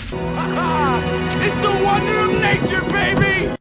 It's the wonder of nature, baby!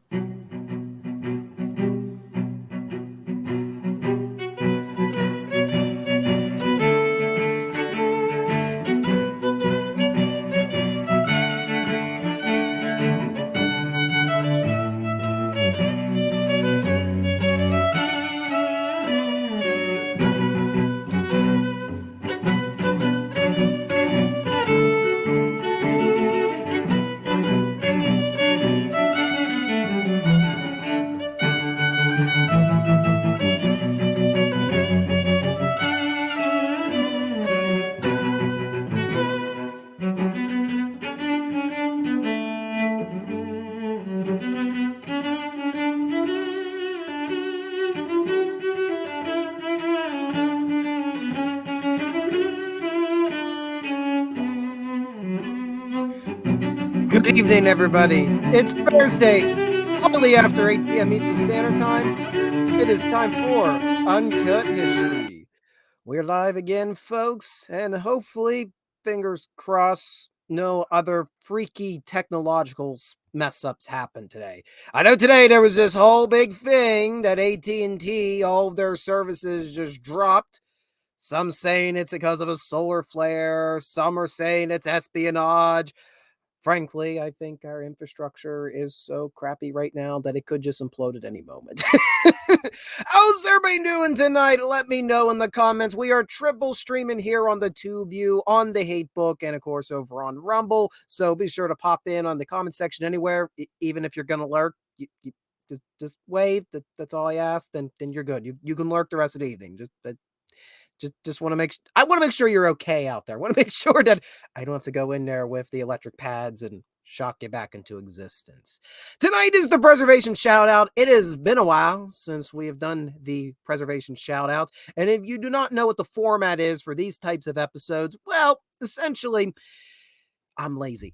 Good evening, everybody. It's Thursday, slightly after 8 p.m. Eastern Standard Time. It is time for Uncut History. We're live again, folks, and hopefully, fingers crossed, no other freaky technological mess-ups happen today. I know today there was this whole big thing that AT&T, all of their services just dropped. Some saying it's because of a solar flare. Some are saying it's espionage. Frankly, I think our infrastructure is so crappy right now that it could just implode at any moment. How's everybody doing tonight? Let me know in the comments. We are triple streaming here on the TubeView, on the Hatebook, and of course over on Rumble. So be sure to pop in on the comment section anywhere, even if you're going to lurk. You just wave. That's all I ask. Then you're good. You can lurk the rest of the evening. Just want to I want to make sure you're okay out there. I want to make sure that I don't have to go in there with the electric pads and shock you back into existence. Tonight is the preservation shout out. It has been a while since we have done the preservation shout out. And if you do not know what the format is for these types of episodes, well, essentially, I'm lazy.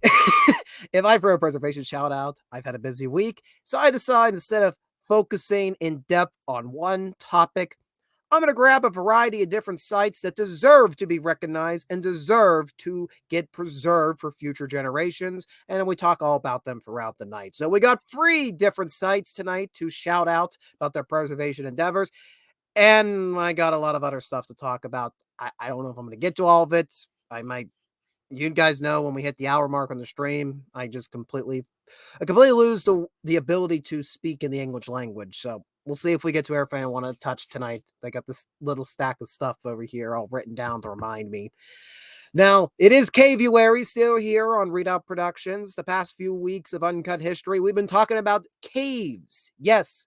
If I throw a preservation shout out, I've had a busy week. So I decided instead of focusing in depth on one topic, I'm going to grab a variety of different sites that deserve to be recognized and deserve to get preserved for future generations. And then we talk all about them throughout the night. So we got 3 different sites tonight to shout out about their preservation endeavors. And I got a lot of other stuff to talk about. I don't know if I'm going to get to all of it. I might. You guys know when we hit the hour mark on the stream, I completely lose the ability to speak in the English language. So we'll see if we get to everything I want to touch tonight. I got this little stack of stuff over here all written down to remind me. Now, it is Cavuary still here on Readout Productions. The past few weeks of Uncut History, we've been talking about caves. Yes,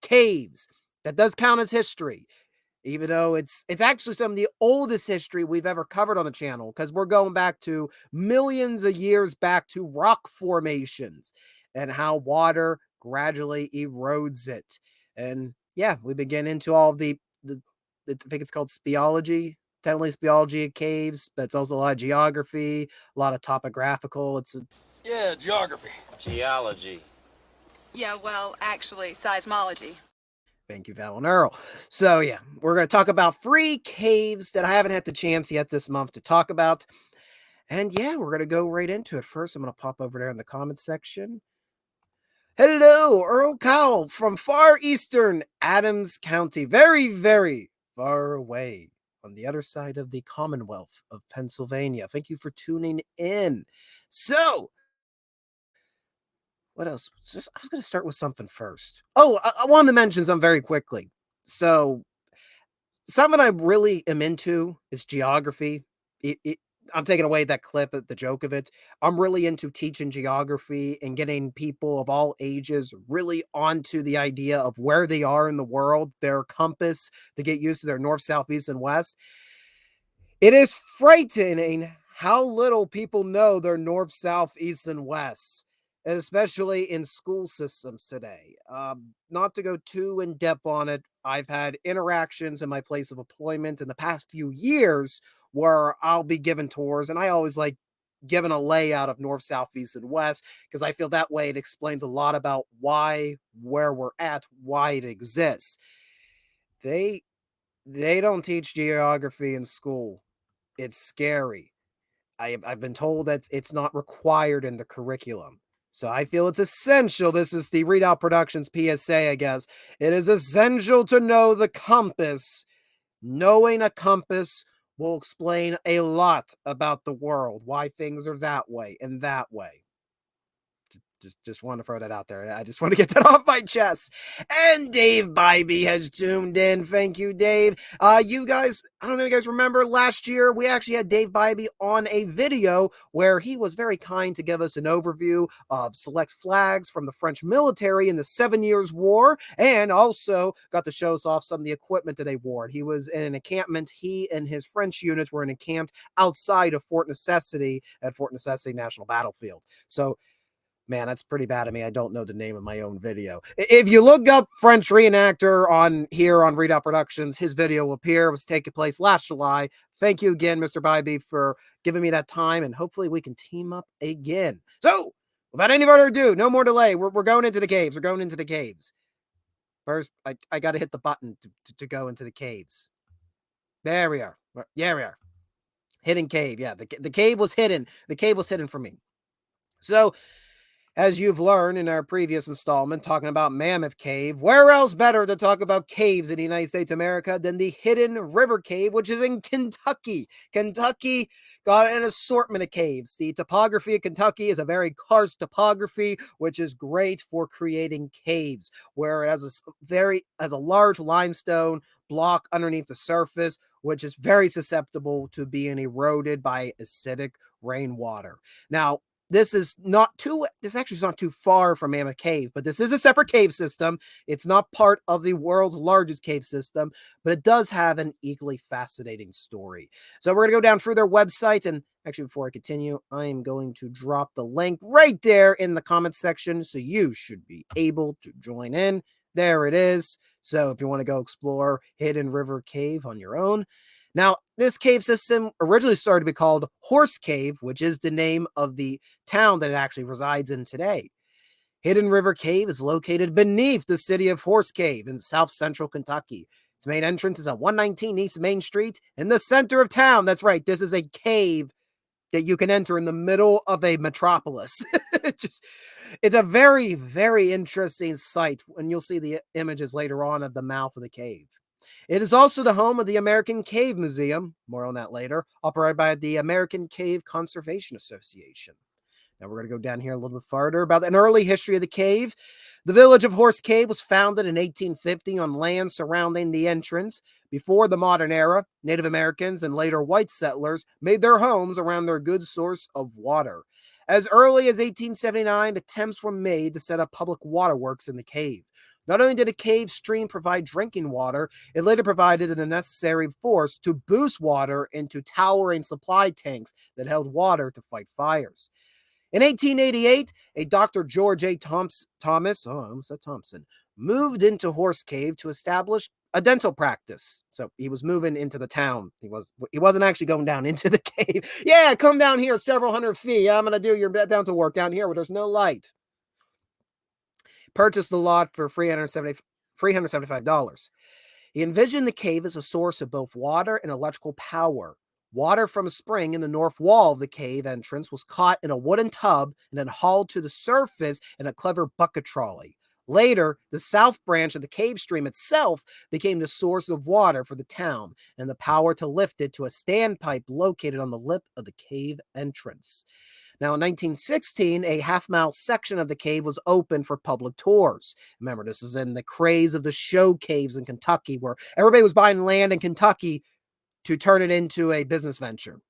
caves. That does count as history. Even though it's actually some of the oldest history we've ever covered on the channel, because we're going back to millions of years back to rock formations and how water gradually erodes it. And yeah, we begin into all of the I think it's called speology, technically speology of caves, but it's also a lot of geography, a lot of topographical. Yeah, geography. Geology. Yeah, well, actually, seismology. Thank you, Val and Earl. So yeah, we're going to talk about 3 caves that I haven't had the chance yet this month to talk about. And yeah, we're going to go right into it. First, I'm going to pop over there in the comment section. Hello, Earl Cowell from far eastern Adams County. Very, very far away on the other side of the Commonwealth of Pennsylvania. Thank you for tuning in. So, what else? I was going to start with something first. Oh, I wanted to mention something very quickly. So, something I really am into is geography. I'm taking away that clip, the joke of it. I'm really into teaching geography and getting people of all ages really onto the idea of where they are in the world, their compass, to get used to their north, south, east, and west. It is frightening how little people know their north, south, east, and west, and especially in school systems today. Not to go too in depth on it, I've had interactions in my place of employment in the past few years where I'll be given tours, and I always like giving a layout of north, south, east, and west because I feel that way it explains a lot about where we're at, why it exists. They don't teach geography in school. It's scary. I've been told that it's not required in the curriculum. So I feel it's essential. This is the Readout Productions PSA, I guess. It is essential to know the compass. Knowing a compass will explain a lot about the world, why things are that way and that way. Just want to throw that out there. I just want to get that off my chest. And Dave Bybee has tuned in. Thank you, Dave. You guys, I don't know if you guys remember last year, we actually had Dave Bybee on a video where he was very kind to give us an overview of select flags from the French military in the 7 Years' War, and also got to show us off some of the equipment that they wore. He was in an encampment. He and his French units were encamped outside of Fort Necessity at Fort Necessity National Battlefield. So, man, that's pretty bad of me. I don't know the name of my own video. If you look up French reenactor on here on Readout Productions, his video will appear. It was taking place last July. Thank you again, Mr. Bybee, for giving me that time, and hopefully we can team up again. So, without any further ado, no more delay. We're going into the caves. We're going into the caves. First, I got to hit the button to go into the caves. There we are. Yeah, we are. Hidden cave. Yeah, the cave was hidden. The cave was hidden from me. So, as you've learned in our previous installment talking about Mammoth Cave, where else better to talk about caves in the United States of America than the Hidden River Cave, which is in Kentucky. Kentucky got an assortment of caves. The topography of Kentucky is a very karst topography, which is great for creating caves, where it has a large limestone block underneath the surface, which is very susceptible to being eroded by acidic rainwater. Now, this actually is not too far from Mammoth Cave, but this is a separate cave system. It's not part of the world's largest cave system, but it does have an equally fascinating story. So we're going to go down through their website, and actually before I continue, I am going to drop the link right there in the comments section, so you should be able to join in. There it is. So if you want to go explore Hidden River Cave on your own. Now, this cave system originally started to be called Horse Cave, which is the name of the town that it actually resides in today. Hidden River Cave is located beneath the city of Horse Cave in south central Kentucky. Its main entrance is on 119 East Main Street in the center of town. That's right, this is a cave that you can enter in the middle of a metropolis. It's a very, very interesting sight, and you'll see the images later on of the mouth of the cave. It is also the home of the American Cave Museum, more on that later, operated by the American Cave Conservation Association. Now we're going to go down here a little bit farther about an early history of the cave. The village of Horse Cave was founded in 1850 on land surrounding the entrance. Before the modern era, Native Americans and later white settlers made their homes around their good source of water. As early as 1879, attempts were made to set up public waterworks in the cave. Not only did the cave stream provide drinking water, it later provided a necessary force to boost water into towering supply tanks that held water to fight fires. In 1888, a Dr. George A. Thompson moved into Horse Cave to establish a dental practice. So he was moving into the town. He wasn't actually going down into the cave. Yeah, come down here several hundred feet. I'm going to do your dental work down here where there's no light. Purchased the lot for $375. He envisioned the cave as a source of both water and electrical power. Water from a spring in the north wall of the cave entrance was caught in a wooden tub and then hauled to the surface in a clever bucket trolley. Later, the south branch of the cave stream itself became the source of water for the town and the power to lift it to a standpipe located on the lip of the cave entrance. Now, in 1916, a half-mile section of the cave was open for public tours. Remember, this is in the craze of the show caves in Kentucky, where everybody was buying land in Kentucky to turn it into a business venture.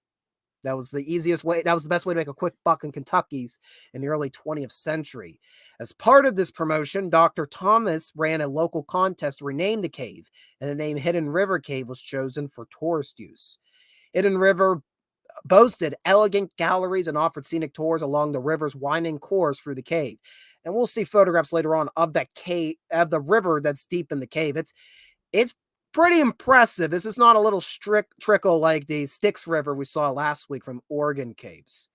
That was the easiest way. That was the best way to make a quick buck in Kentucky's in the early 20th century. As part of this promotion, Dr. Thomas ran a local contest to rename the cave, and the name Hidden River Cave was chosen for tourist use. Hidden River boasted elegant galleries and offered scenic tours along the river's winding course through the cave. And we'll see photographs later on of that cave, of the river that's deep in the cave. It's pretty impressive. This is not a little trickle like the Styx River we saw last week from Oregon caves.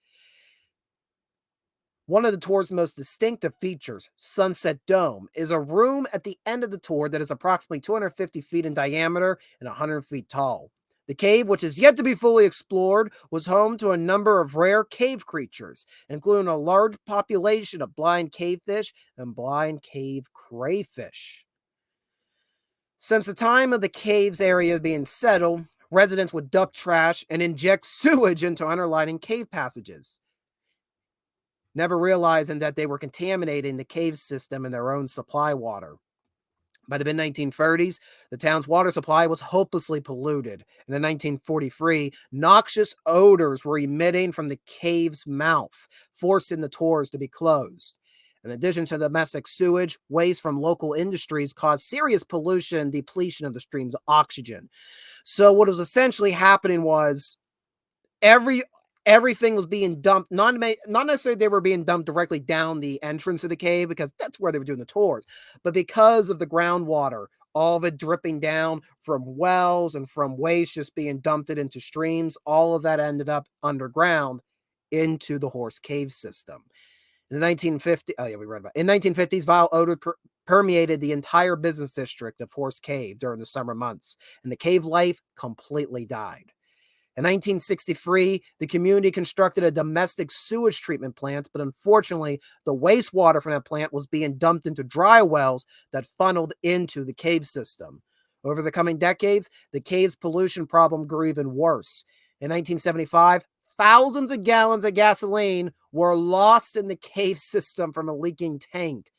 One of the tour's most distinctive features, Sunset Dome, is a room at the end of the tour that is approximately 250 feet in diameter and 100 feet tall. The cave, which is yet to be fully explored, was home to a number of rare cave creatures, including a large population of blind cavefish and blind cave crayfish. Since the time of the cave's area being settled, residents would dump trash and inject sewage into underlying cave passages, never realizing that they were contaminating the cave system and their own supply water. By the mid-1930s, the town's water supply was hopelessly polluted, and in 1943, noxious odors were emitting from the cave's mouth, forcing the tours to be closed. In addition to domestic sewage, waste from local industries caused serious pollution and depletion of the stream's oxygen. So what was essentially happening was everything was being dumped, not necessarily they were being dumped directly down the entrance of the cave because that's where they were doing the tours, but because of the groundwater, all of it dripping down from wells and from waste just being dumped it into streams, all of that ended up underground into the Horse Cave system. In the 1950s, oh yeah, we read about it. In 1950s, vile odor permeated the entire business district of Horse Cave during the summer months, and the cave life completely died. In 1963, the community constructed a domestic sewage treatment plant, but unfortunately, the wastewater from that plant was being dumped into dry wells that funneled into the cave system. Over the coming decades, the cave's pollution problem grew even worse. In 1975, thousands of gallons of gasoline were lost in the cave system from a leaking tank.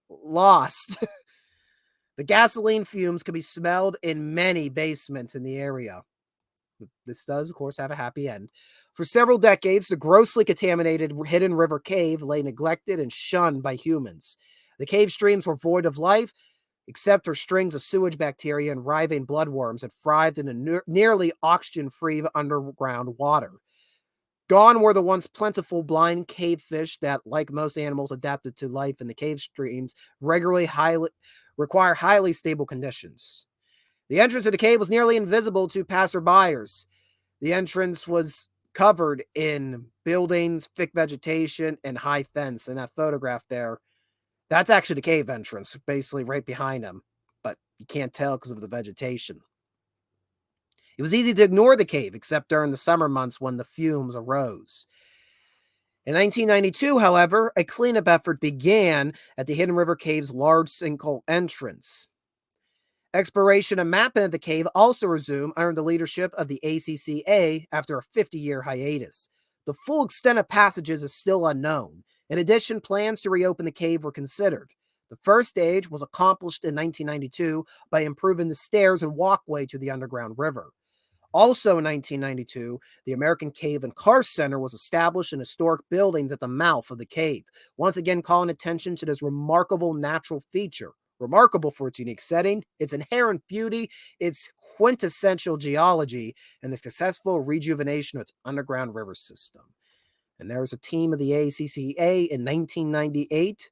Lost. The gasoline fumes could be smelled in many basements in the area. This does, of course, have a happy end. For several decades, the grossly contaminated Hidden River Cave lay neglected and shunned by humans. The cave streams were void of life, except for strings of sewage bacteria and writhing bloodworms that thrived in a nearly oxygen-free underground water. Gone were the once plentiful blind cavefish that, like most animals adapted to life in the cave streams, regularly require highly stable conditions. The entrance to the cave was nearly invisible to passerbyers. The entrance was covered in buildings, thick vegetation, and high fence. In that photograph there, that's actually the cave entrance, basically right behind him. But you can't tell because of the vegetation. It was easy to ignore the cave, except during the summer months when the fumes arose. In 1992, however, a cleanup effort began at the Hidden River Cave's large sinkhole entrance. Exploration and mapping of the cave also resumed under the leadership of the ACCA after a 50-year hiatus. The full extent of passages is still unknown. In addition, plans to reopen the cave were considered. The first stage was accomplished in 1992 by improving the stairs and walkway to the underground river. Also in 1992, the American Cave and Karst Center was established in historic buildings at the mouth of the cave, once again calling attention to this remarkable natural feature. Remarkable for its unique setting, its inherent beauty, its quintessential geology, and the successful rejuvenation of its underground river system. And there's a team of the ACCA in 1998.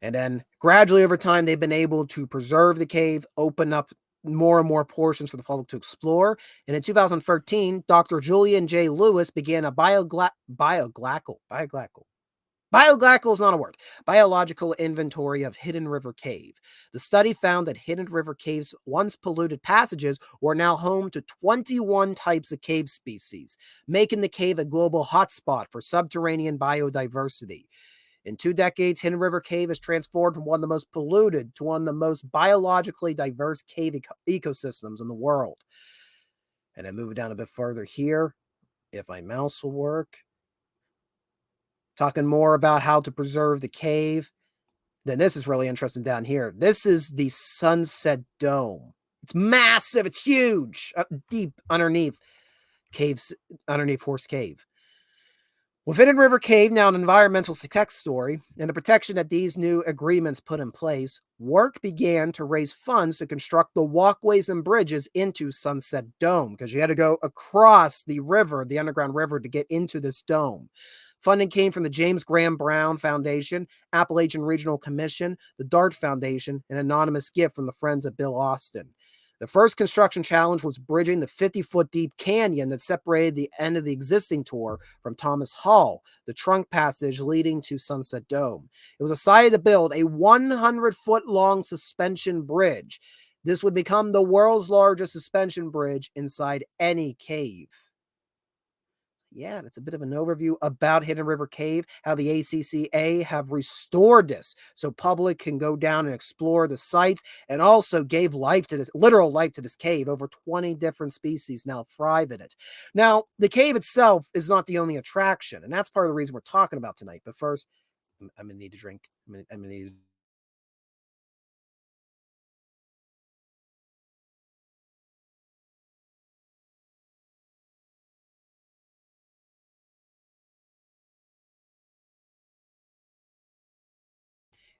And then gradually over time, they've been able to preserve the cave, open up more and more portions for the public to explore. And in 2013, Dr. Julian J. Lewis began a biological is not a word. Biological inventory of Hidden River Cave. The study found that Hidden River Cave's once polluted passages were now home to 21 types of cave species, making the cave a global hotspot for subterranean biodiversity. In 2 decades, Hidden River Cave has transformed from one of the most polluted to one of the most biologically diverse cave ecosystems in the world. And then moving down a bit further here, if my mouse will work. Talking more about how to preserve the cave. Then this is really interesting down here. This is the Sunset Dome. It's massive. It's huge. Deep underneath Horse Cave. With Hidden River Cave now an environmental success story, and the protection that these new agreements put in place, work began to raise funds to construct the walkways and bridges into Sunset Dome, because you had to go across the river, the underground river, to get into this dome. Funding came from the James Graham Brown Foundation, Appalachian Regional Commission, the DART Foundation, and an anonymous gift from the Friends of Bill Austin. The first construction challenge was bridging the 50-foot deep canyon that separated the end of the existing tour from Thomas Hall, the trunk passage leading to Sunset Dome. It was decided to build a 100-foot long suspension bridge. This would become the world's largest suspension bridge inside any cave. Yeah, that's a bit of an overview about Hidden River Cave, how the ACCA have restored this so public can go down and explore the sites, and also gave life to this, literal life to this cave. Over 20 different species now thrive in it. Now, the cave itself is not the only attraction, and that's part of the reason we're talking about tonight. But first, I'm gonna need a drink. I'm gonna need.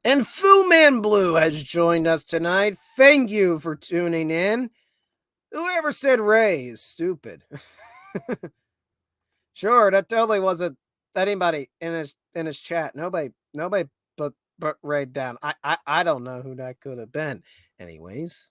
And Fu Man Blue has joined us tonight. Thank you for tuning in. Whoever said Ray is stupid. Sure, that totally wasn't anybody in his chat. Nobody but Ray down. I don't know who that could have been. Anyways,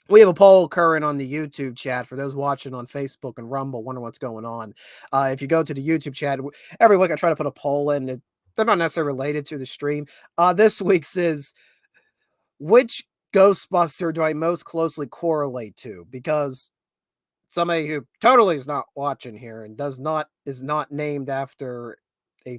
we have a poll current on the YouTube chat for those watching on Facebook and Rumble. Wonder what's going on. If you go to the YouTube chat every week, I try to put a poll in. They're not necessarily related to the stream. This week's is which Ghostbuster do I most closely correlate to? Because somebody who totally is not watching here and is not named after a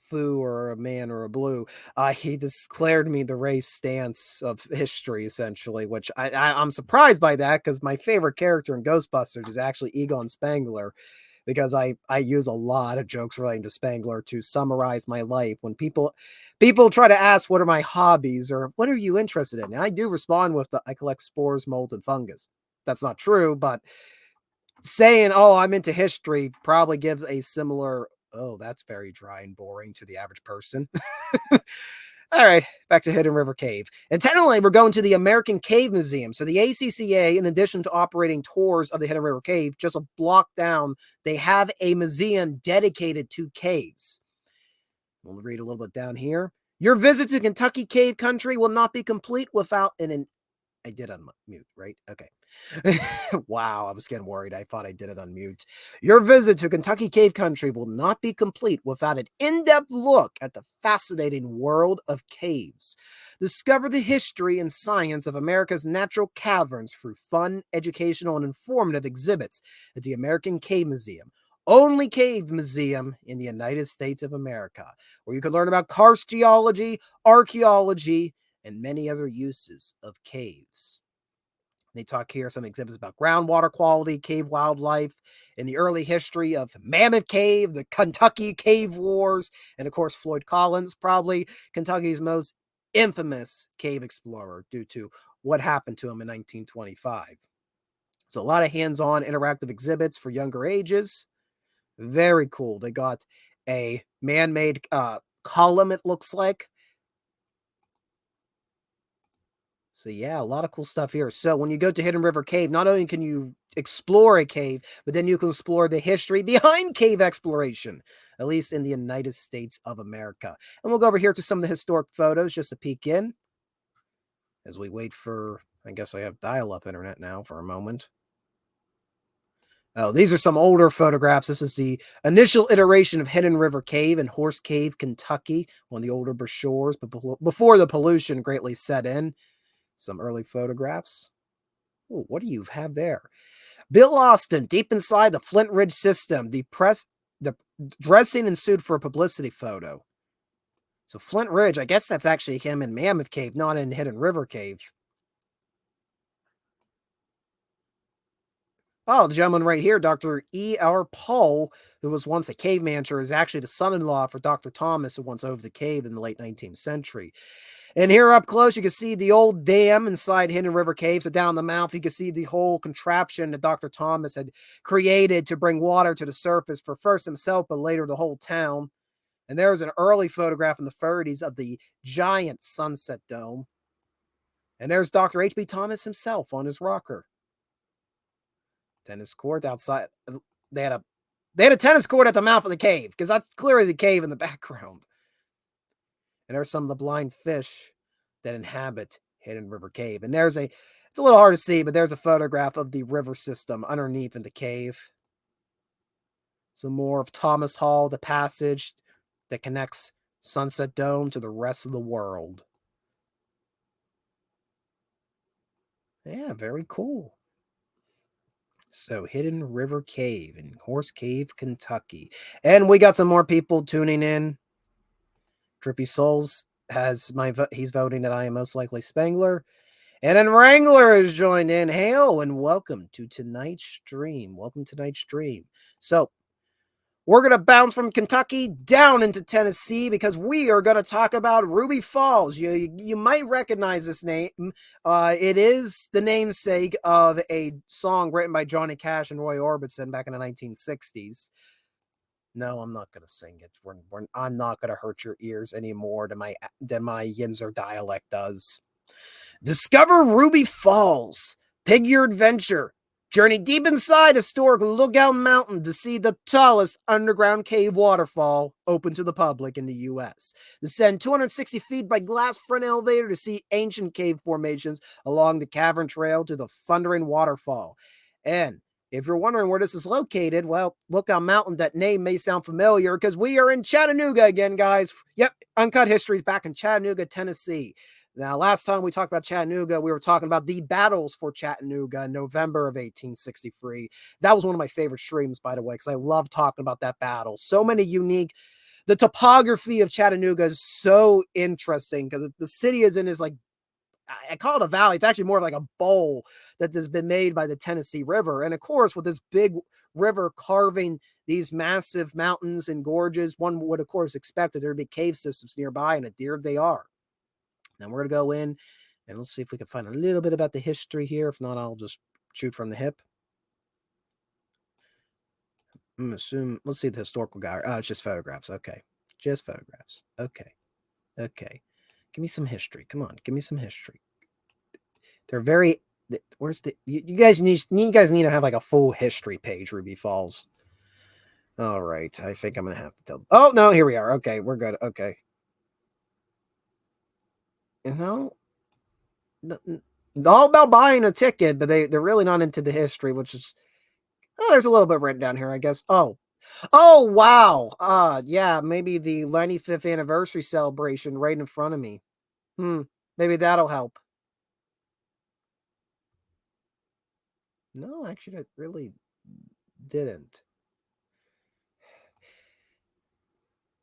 foo or a man or a blue. He declared me the race stance of history, essentially, which I'm surprised by that because my favorite character in Ghostbusters is actually Egon Spangler. Because I use a lot of jokes relating to Spangler to summarize my life. When people try to ask what are my hobbies or what are you interested in, and I do respond with I collect spores, molds, and fungus. That's not true, but saying, oh, I'm into history probably gives a similar, oh, that's very dry and boring to the average person. All right, back to Hidden River Cave. Intentionally, we're going to the American Cave Museum. So the ACCA, in addition to operating tours of the Hidden River Cave, just a block down, they have a museum dedicated to caves. We'll read a little bit down here. Your visit to Kentucky Cave Country will not be complete without I did unmute, right? Okay. Wow, I was getting worried. I thought I did it on mute. Your visit to Kentucky Cave Country will not be complete without an in-depth look at the fascinating world of caves. Discover the history and science of America's natural caverns through fun, educational, and informative exhibits at the American Cave Museum. Only cave museum in the United States of America, where you can learn about karst geology, archaeology, and many other uses of caves. They talk here some exhibits about groundwater quality, cave wildlife, and the early history of Mammoth Cave, the Kentucky Cave Wars, and of course Floyd Collins, probably Kentucky's most infamous cave explorer due to what happened to him in 1925. So a lot of hands-on interactive exhibits for younger ages. Very cool. They got a man-made column, it looks like. So yeah, a lot of cool stuff here. So when you go to Hidden River Cave, not only can you explore a cave, but then you can explore the history behind cave exploration, at least in the United States of America. And we'll go over here to some of the historic photos just to peek in as we wait for, I guess I have dial-up internet now for a moment. Oh, these are some older photographs. This is the initial iteration of Hidden River Cave in Horse Cave, Kentucky, one of the older brochures, but before the pollution greatly set in. Some early photographs. Oh, what do you have there? Bill Austin, deep inside the Flint Ridge system, the dressing ensued for a publicity photo. So Flint Ridge, I guess that's actually him in Mammoth Cave, not in Hidden River Cave. Oh, the gentleman right here, Dr. E.R. Paul, who was once a cave manager, is actually the son-in-law for Dr. Thomas, who once owned the cave in the late 19th century. And here up close, you can see the old dam inside Hidden River Cave. So down the mouth, you can see the whole contraption that Dr. Thomas had created to bring water to the surface for first himself, but later the whole town. And there's an early photograph in the 30s of the giant sunset dome. And there's Dr. H.B. Thomas himself on his rocker. Tennis court outside. They had a tennis court at the mouth of the cave, because that's clearly the cave in the background. And there's some of the blind fish that inhabit Hidden River Cave. And it's a little hard to see, but there's a photograph of the river system underneath in the cave. Some more of Thomas Hall, the passage that connects Sunset Dome to the rest of the world. Yeah, very cool. So, Hidden River Cave in Horse Cave, Kentucky. And we got some more people tuning in. Drippy Souls has he's voting that I am most likely Spangler. And then Wrangler has joined in. Hail and welcome to tonight's stream. Welcome to tonight's stream. So, we're going to bounce from Kentucky down into Tennessee because we are going to talk about Ruby Falls. You might recognize this name. It is the namesake of a song written by Johnny Cash and Roy Orbison back in the 1960s. No, I'm not going to sing it. I'm not going to hurt your ears any more than my Yinzer dialect does. Discover Ruby Falls. Pig your adventure. Journey deep inside historic Lookout Mountain to see the tallest underground cave waterfall open to the public in the U.S. Descend 260 feet by glass front elevator to see ancient cave formations along the cavern trail to the thundering waterfall. And if you're wondering where this is located, well, Lookout Mountain, that name may sound familiar because we are in Chattanooga again, guys. Yep, Uncut History is back in Chattanooga, Tennessee. Now, last time we talked about Chattanooga, we were talking about the battles for Chattanooga in November of 1863. That was one of my favorite streams, by the way, because I love talking about that battle. So many unique. The topography of Chattanooga is so interesting because the city is in this, like, I call it a valley. It's actually more of like a bowl that has been made by the Tennessee River. And of course, with this big river carving these massive mountains and gorges, one would, of course, expect that there would be cave systems nearby, and indeed they are. Now we're going to go in and let's see if we can find a little bit about the history here. If not, I'll just shoot from the hip. I'm going to assume, let's see the historical guy. Oh, it's just photographs. Okay. Just photographs. Okay. Okay. Give me some history. Come on. Give me some history. They're very, where's the, you guys need to have like a full history page, Ruby Falls. All right. I think I'm going to have to tell. Oh, no, here we are. Okay. We're good. Okay. You know, all about buying a ticket, but they're really not into the history, which is, oh, there's a little bit written down here, I guess. Oh, wow. Yeah, maybe the 95th anniversary celebration right in front of me. Maybe that'll help. No, actually, that really didn't.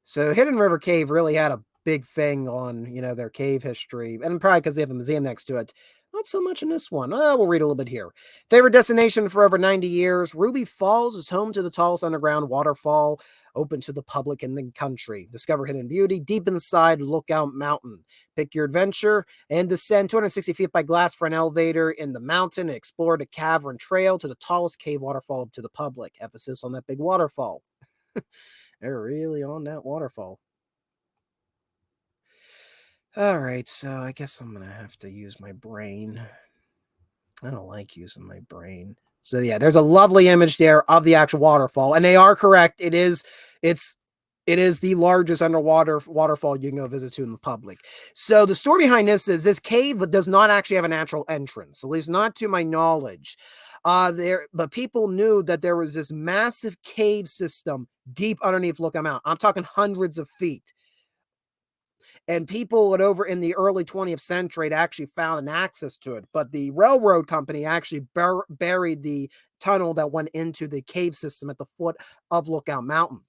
So Hidden River Cave really had a big thing on, their cave history, and probably because they have a museum next to it. Not so much in this one. We'll read a little bit here. Favorite destination for over 90 years, Ruby Falls is home to the tallest underground waterfall open to the public in the country. Discover hidden beauty deep inside Lookout Mountain. Pick your adventure and descend 260 feet by glass for an elevator in the mountain and explore the cavern trail to the tallest cave waterfall to the public. Emphasis on that big waterfall. They're really on that waterfall. All right, so I guess I'm going to have to use my brain. I don't like using my brain. So yeah, there's a lovely image there of the actual waterfall, and they are correct. It is the largest underwater waterfall you can go visit to in the public. So the story behind this is this cave does not actually have a natural entrance, at least not to my knowledge. But people knew that there was this massive cave system deep underneath Lookout Mountain. I'm talking hundreds of feet. And people over in the early 20th century had actually found an access to it. But the railroad company actually buried the tunnel that went into the cave system at the foot of Lookout Mountain.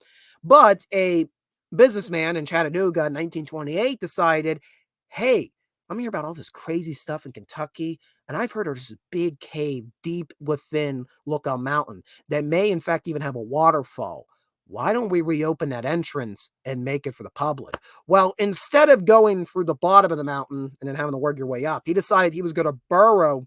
But a businessman in Chattanooga in 1928 decided, hey, I'm hearing about all this crazy stuff in Kentucky, and I've heard there's this big cave deep within Lookout Mountain that may, in fact, even have a waterfall. Why don't we reopen that entrance and make it for the public? Well, instead of going through the bottom of the mountain and then having to work your way up, he decided he was going to burrow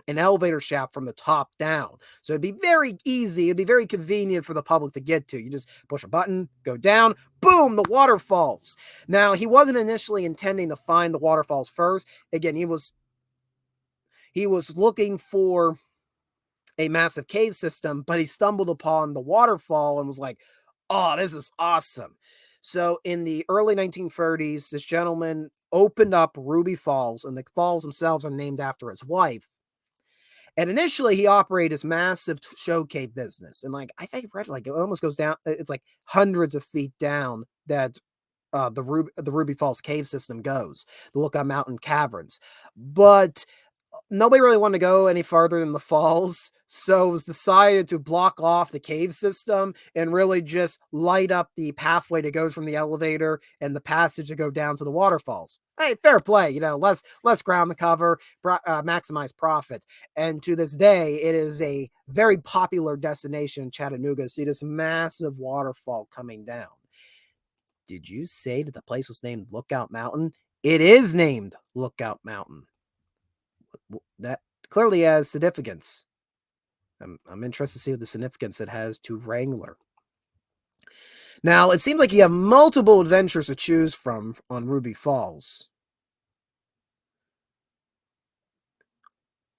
an elevator shaft from the top down. So it'd be very easy. It'd be very convenient for the public to get to. You just push a button, go down, boom, the waterfalls. Now, he wasn't initially intending to find the waterfalls first. Again, he was looking for a massive cave system, but he stumbled upon the waterfall and was like, oh, this is awesome. So in the early 1930s, this gentleman opened up Ruby Falls, and the falls themselves are named after his wife. And initially, he operated his massive show cave business. And like, I think I've read, like, it almost goes down, it's like hundreds of feet down that the Ruby Falls cave system goes, the Lookout Mountain caverns. But nobody really wanted to go any farther than the falls, so it was decided to block off the cave system and really just light up the pathway that goes from the elevator and the passage to go down to the waterfalls. Hey, fair play, less ground to cover, maximize profit. And to this day, it is a very popular destination in Chattanooga to see this massive waterfall coming down. Did you say that the place was named Lookout Mountain? It is named Lookout Mountain. That clearly has significance. I'm interested to see what the significance it has to Wrangler. Now, it seems like you have multiple adventures to choose from on Ruby Falls.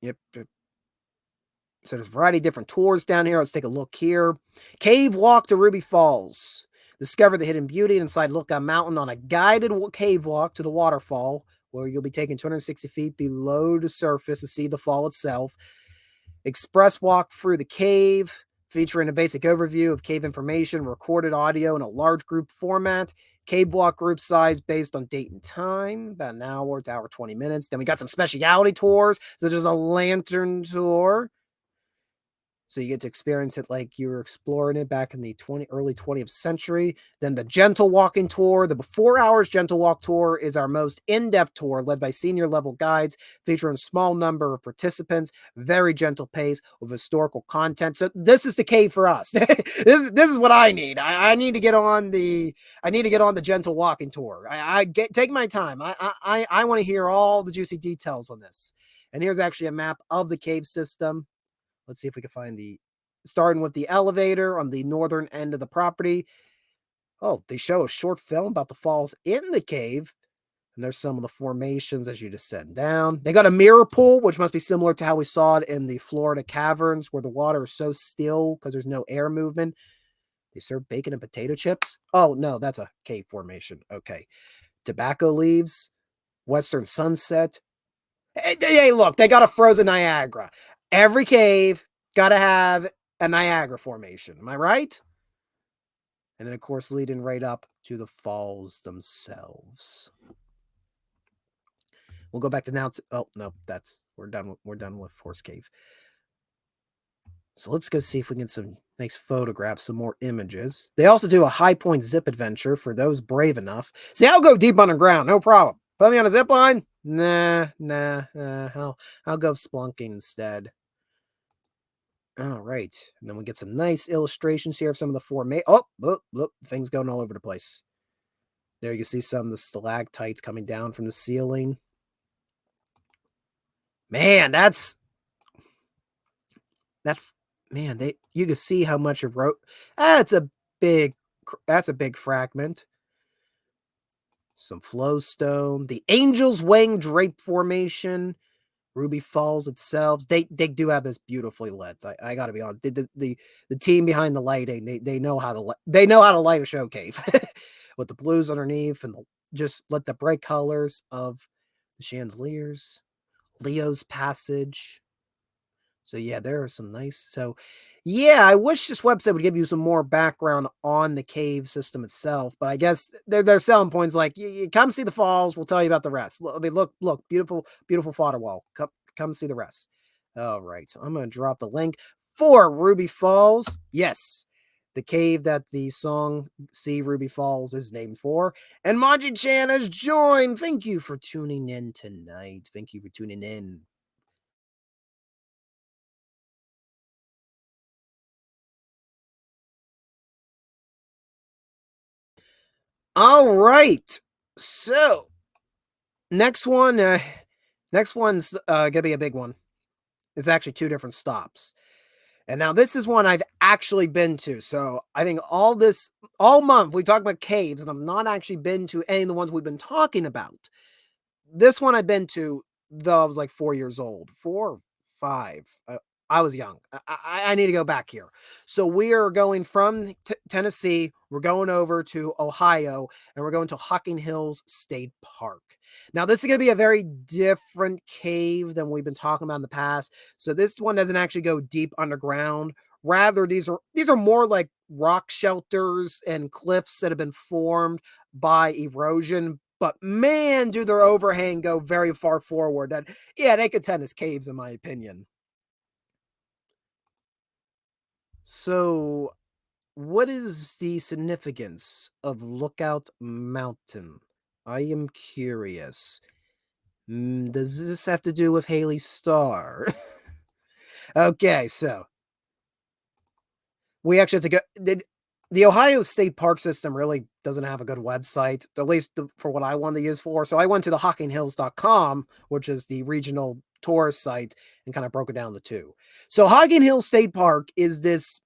Yep. So there's a variety of different tours down here. Let's take a look here. Cave walk to Ruby Falls. Discover the hidden beauty inside Lookout Mountain on a guided cave walk to the waterfall, where you'll be taken 260 feet below the surface to see the fall itself. Express walk through the cave, featuring a basic overview of cave information, recorded audio in a large group format. Cave walk group size based on date and time, about an hour to hour 20 minutes. Then we got some specialty tours, such as a lantern tour. So you get to experience it like you were exploring it back in the early 20th century. Then the gentle walking tour. The before hours gentle walk tour is our most in-depth tour, led by senior level guides, featuring a small number of participants, very gentle pace with historical content. So this is the cave for us. This is what I need. I need to get on the gentle walking tour. Take my time. I want to hear all the juicy details on this. And here's actually a map of the cave system. Let's see if we can find starting with the elevator on the northern end of the property. Oh, they show a short film about the falls in the cave. And there's some of the formations as you descend down. They got a mirror pool, which must be similar to how we saw it in the Florida caverns, where the water is so still because there's no air movement. They serve bacon and potato chips. Oh, no, that's a cave formation. Okay. Tobacco leaves, western sunset. Hey, look, they got a frozen Niagara. Every cave got to have a Niagara formation. Am I right? And then, of course, leading right up to the falls themselves. We'll go back to now. Oh, no, we're done with Horse Cave. So let's go see if we can get some nice photographs, some more images. They also do a high point zip adventure for those brave enough. See, I'll go deep underground, no problem. Put me on a zip line? Nah. I'll go splunking instead. All right. And then we get some nice illustrations here of some of the formation. Oh, look, things going all over the place. There you can see some of the stalactites coming down from the ceiling. Man, you can see how much it wrote. That's a big fragment. Some flowstone, the Angel's Wing drape formation. Ruby Falls itself, they do have this beautifully lit. I got to be honest. The team behind the lighting, they know how to light a show cave with the blues underneath and just let the bright colors of the chandeliers, Leo's Passage. So yeah, there are some nice. So yeah, I wish this website would give you some more background on the cave system itself, but I guess their selling points like you come see the falls, we'll tell you about the rest. I mean, look, beautiful fodder wall. Come see the rest. All right, so I'm going to drop the link for Ruby Falls. Yes, the cave that the song "See Ruby Falls" is named for. And Maji Chan has joined. Thank you for tuning in tonight. Thank you for tuning in. All right. So next one's gonna be a big one. It's actually two different stops. And now this is one I've actually been to. So I think all month we talk about caves, and I've not actually been to any of the ones we've been talking about. This one I've been to, though I was like 4 years old, 4 or 5. I was young. I need to go back here. So we are going from Tennessee. We're going over to Ohio, and we're going to Hocking Hills State Park. Now, this is going to be a very different cave than we've been talking about in the past. So this one doesn't actually go deep underground. Rather, these are more like rock shelters and cliffs that have been formed by erosion, but man, do their overhang go very far forward. That, yeah, they could tend as caves, in my opinion. So, what is the significance of Lookout Mountain? I am curious. Does this have to do with Haley's star? Okay, so we actually have to go. The Ohio State Park System really doesn't have a good website, at least for what I wanted to use for. So I went to the HockingHills.com, which is the regional tourist site, and kind of broke it down to two. So Hocking Hills State Park is this.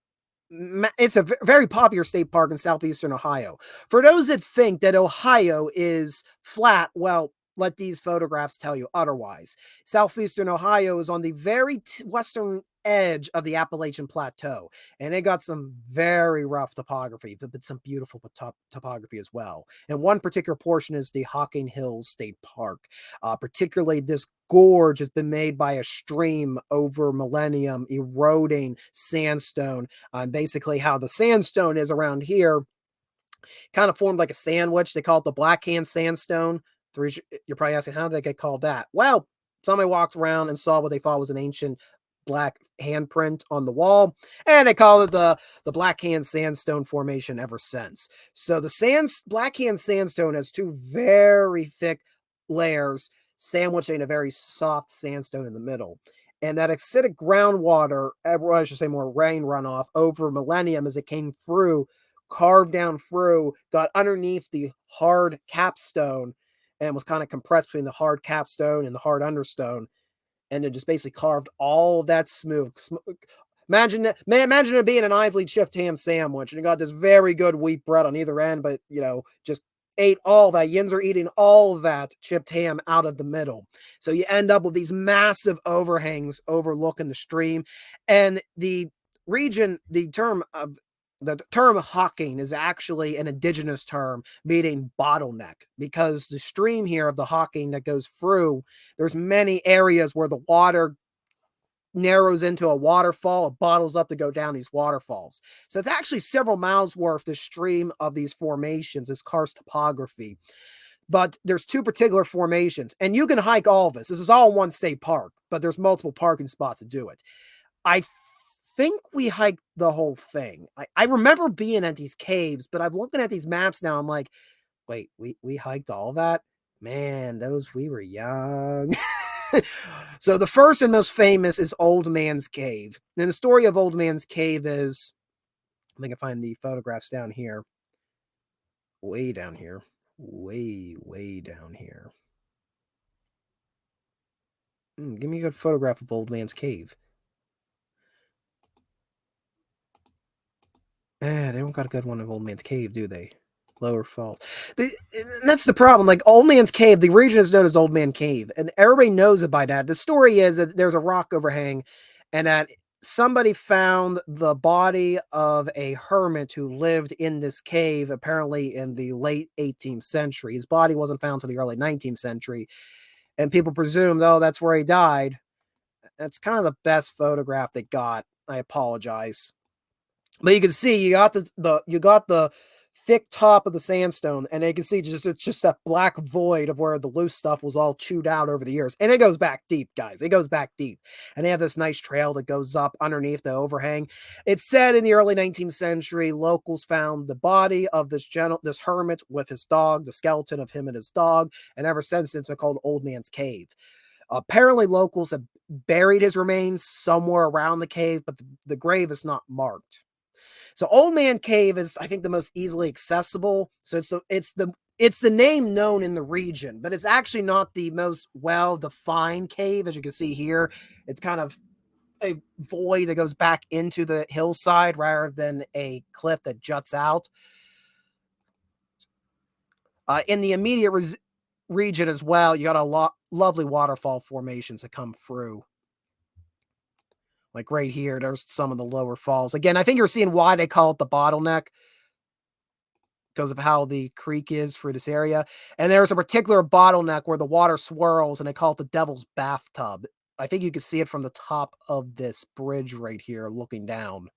It's a very popular state park in southeastern Ohio. For those that think that Ohio is flat, well, let these photographs tell you otherwise. Southeastern Ohio is on the very western edge of the Appalachian Plateau, and it got some very rough topography, but some beautiful topography as well. And one particular portion is the Hocking Hills State Park. Particularly, this gorge has been made by a stream over millennium, eroding sandstone. Basically, how the sandstone is around here kind of formed like a sandwich. They call it the Blackhand Sandstone. You're probably asking, how did they get called that? Well, somebody walked around and saw what they thought was an ancient black handprint on the wall, and they called it the Blackhand Sandstone Formation ever since. So the Blackhand Sandstone has two very thick layers sandwiching a very soft sandstone in the middle. And that acidic groundwater, I should say more rain runoff over millennium as it came through, carved down through, got underneath the hard capstone, and was kind of compressed between the hard capstone and the hard understone, and it just basically carved all of that smooth. Imagine it being an Isley chipped ham sandwich, and you got this very good wheat bread on either end, but just ate all that. Yins are eating all of that chipped ham out of the middle. So you end up with these massive overhangs overlooking the stream. And the region, the term Hocking is actually an indigenous term meaning bottleneck, because the stream here of the Hocking that goes through, there's many areas where the water narrows into a waterfall, it bottles up to go down these waterfalls. So it's actually several miles worth, the stream of these formations, this karst topography. But there's two particular formations, and you can hike all of this. This is all one state park, but there's multiple parking spots to do it. I think we hiked the whole thing. I remember being at these caves, but I'm looking at these maps now. I'm like, wait, we hiked all that? Man, we were young. So the first and most famous is Old Man's Cave. And the story of Old Man's Cave is, I think I find the photographs down here. Way down here. Way down here. Give me a good photograph of Old Man's Cave. They don't got a good one of Old Man's Cave, do they? Lower Falls. That's the problem. Like, Old Man's Cave, the region is known as Old Man Cave, and everybody knows it by that. The story is that there's a rock overhang, and that somebody found the body of a hermit who lived in this cave, apparently in the late 18th century. His body wasn't found until the early 19th century, and people presumed, oh, that's where he died. That's kind of the best photograph they got. I apologize. But you can see you got the thick top of the sandstone, and you can see it's just that black void of where the loose stuff was all chewed out over the years. And it goes back deep, guys. It goes back deep. And they have this nice trail that goes up underneath the overhang. It's said in the early 19th century, locals found the body of this hermit with his dog, the skeleton of him and his dog, and ever since it's been called Old Man's Cave. Apparently, locals have buried his remains somewhere around the cave, but the grave is not marked. So Old Man Cave is, I think, the most easily accessible. So it's the name known in the region, but it's actually not the most well-defined cave. As you can see here, it's kind of a void that goes back into the hillside rather than a cliff that juts out. In the immediate region as well, you got a lovely waterfall formations that come through. Like right here, there's some of the lower falls. Again, I think you're seeing why they call it the bottleneck, because of how the creek is for this area. And there's a particular bottleneck where the water swirls, and they call it the Devil's Bathtub. I think you can see it from the top of this bridge right here looking down.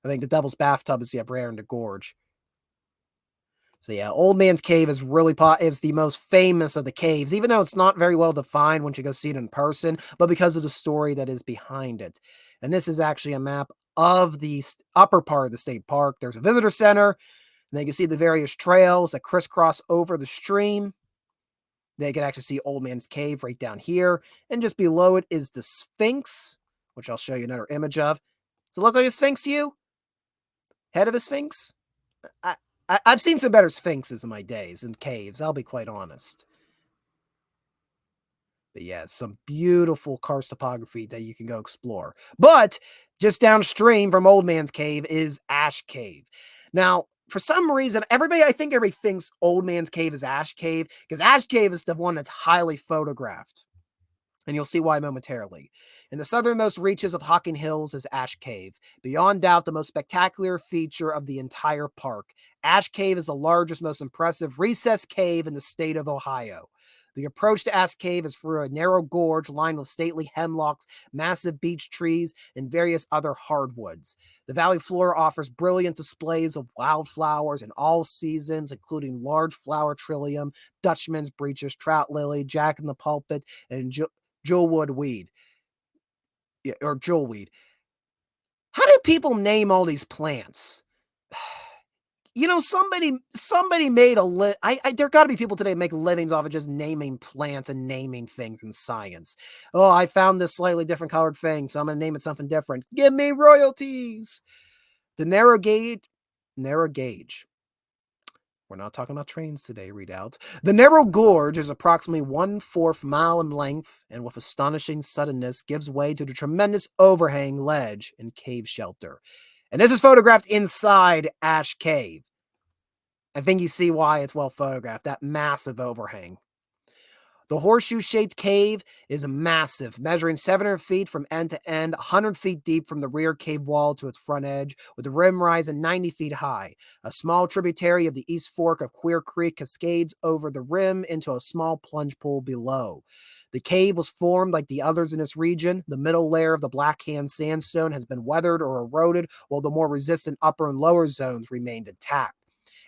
I think the Devil's Bathtub is the upper end of the gorge. So yeah, Old Man's Cave is really is the most famous of the caves, even though it's not very well defined once you go see it in person, but because of the story that is behind it. And this is actually a map of the upper part of the state park. There's a visitor center, and they can see the various trails that crisscross over the stream. They can actually see Old Man's Cave right down here, and just below it is the Sphinx, which I'll show you another image of. Does it look like a Sphinx to you? Head of a Sphinx? I've seen some better Sphinxes in my days in caves, I'll be quite honest. But yeah, some beautiful karst topography that you can go explore. But just downstream from Old Man's Cave is Ash Cave. Now, for some reason, I think everybody thinks Old Man's Cave is Ash Cave, because Ash Cave is the one that's highly photographed. And you'll see why momentarily. In the southernmost reaches of Hocking Hills is Ash Cave, beyond doubt the most spectacular feature of the entire park. Ash Cave is the largest, most impressive recessed cave in the state of Ohio. The approach to Ash Cave is through a narrow gorge lined with stately hemlocks, massive beech trees, and various other hardwoods. The valley floor offers brilliant displays of wildflowers in all seasons, including large flower trillium, Dutchman's breeches, trout lily, jack in the pulpit, and jewelwood weed. Yeah, or jewelweed. How do people name all these plants? You know, somebody made a there got to be people today make livings off of just naming plants and naming things in science. Oh, I found this slightly different colored thing, so I'm gonna name it something different. Give me royalties. The narrow gauge. We're not talking about trains today, readout. The narrow gorge is approximately 1/4 mile in length and with astonishing suddenness gives way to the tremendous overhang ledge and cave shelter. And this is photographed inside Ash Cave. I think you see why it's well photographed, that massive overhang. The horseshoe-shaped cave is massive, measuring 700 feet from end to end, 100 feet deep from the rear cave wall to its front edge, with the rim rising 90 feet high. A small tributary of the East Fork of Queer Creek cascades over the rim into a small plunge pool below. The cave was formed like the others in this region. The middle layer of the Blackhand sandstone has been weathered or eroded, while the more resistant upper and lower zones remained intact.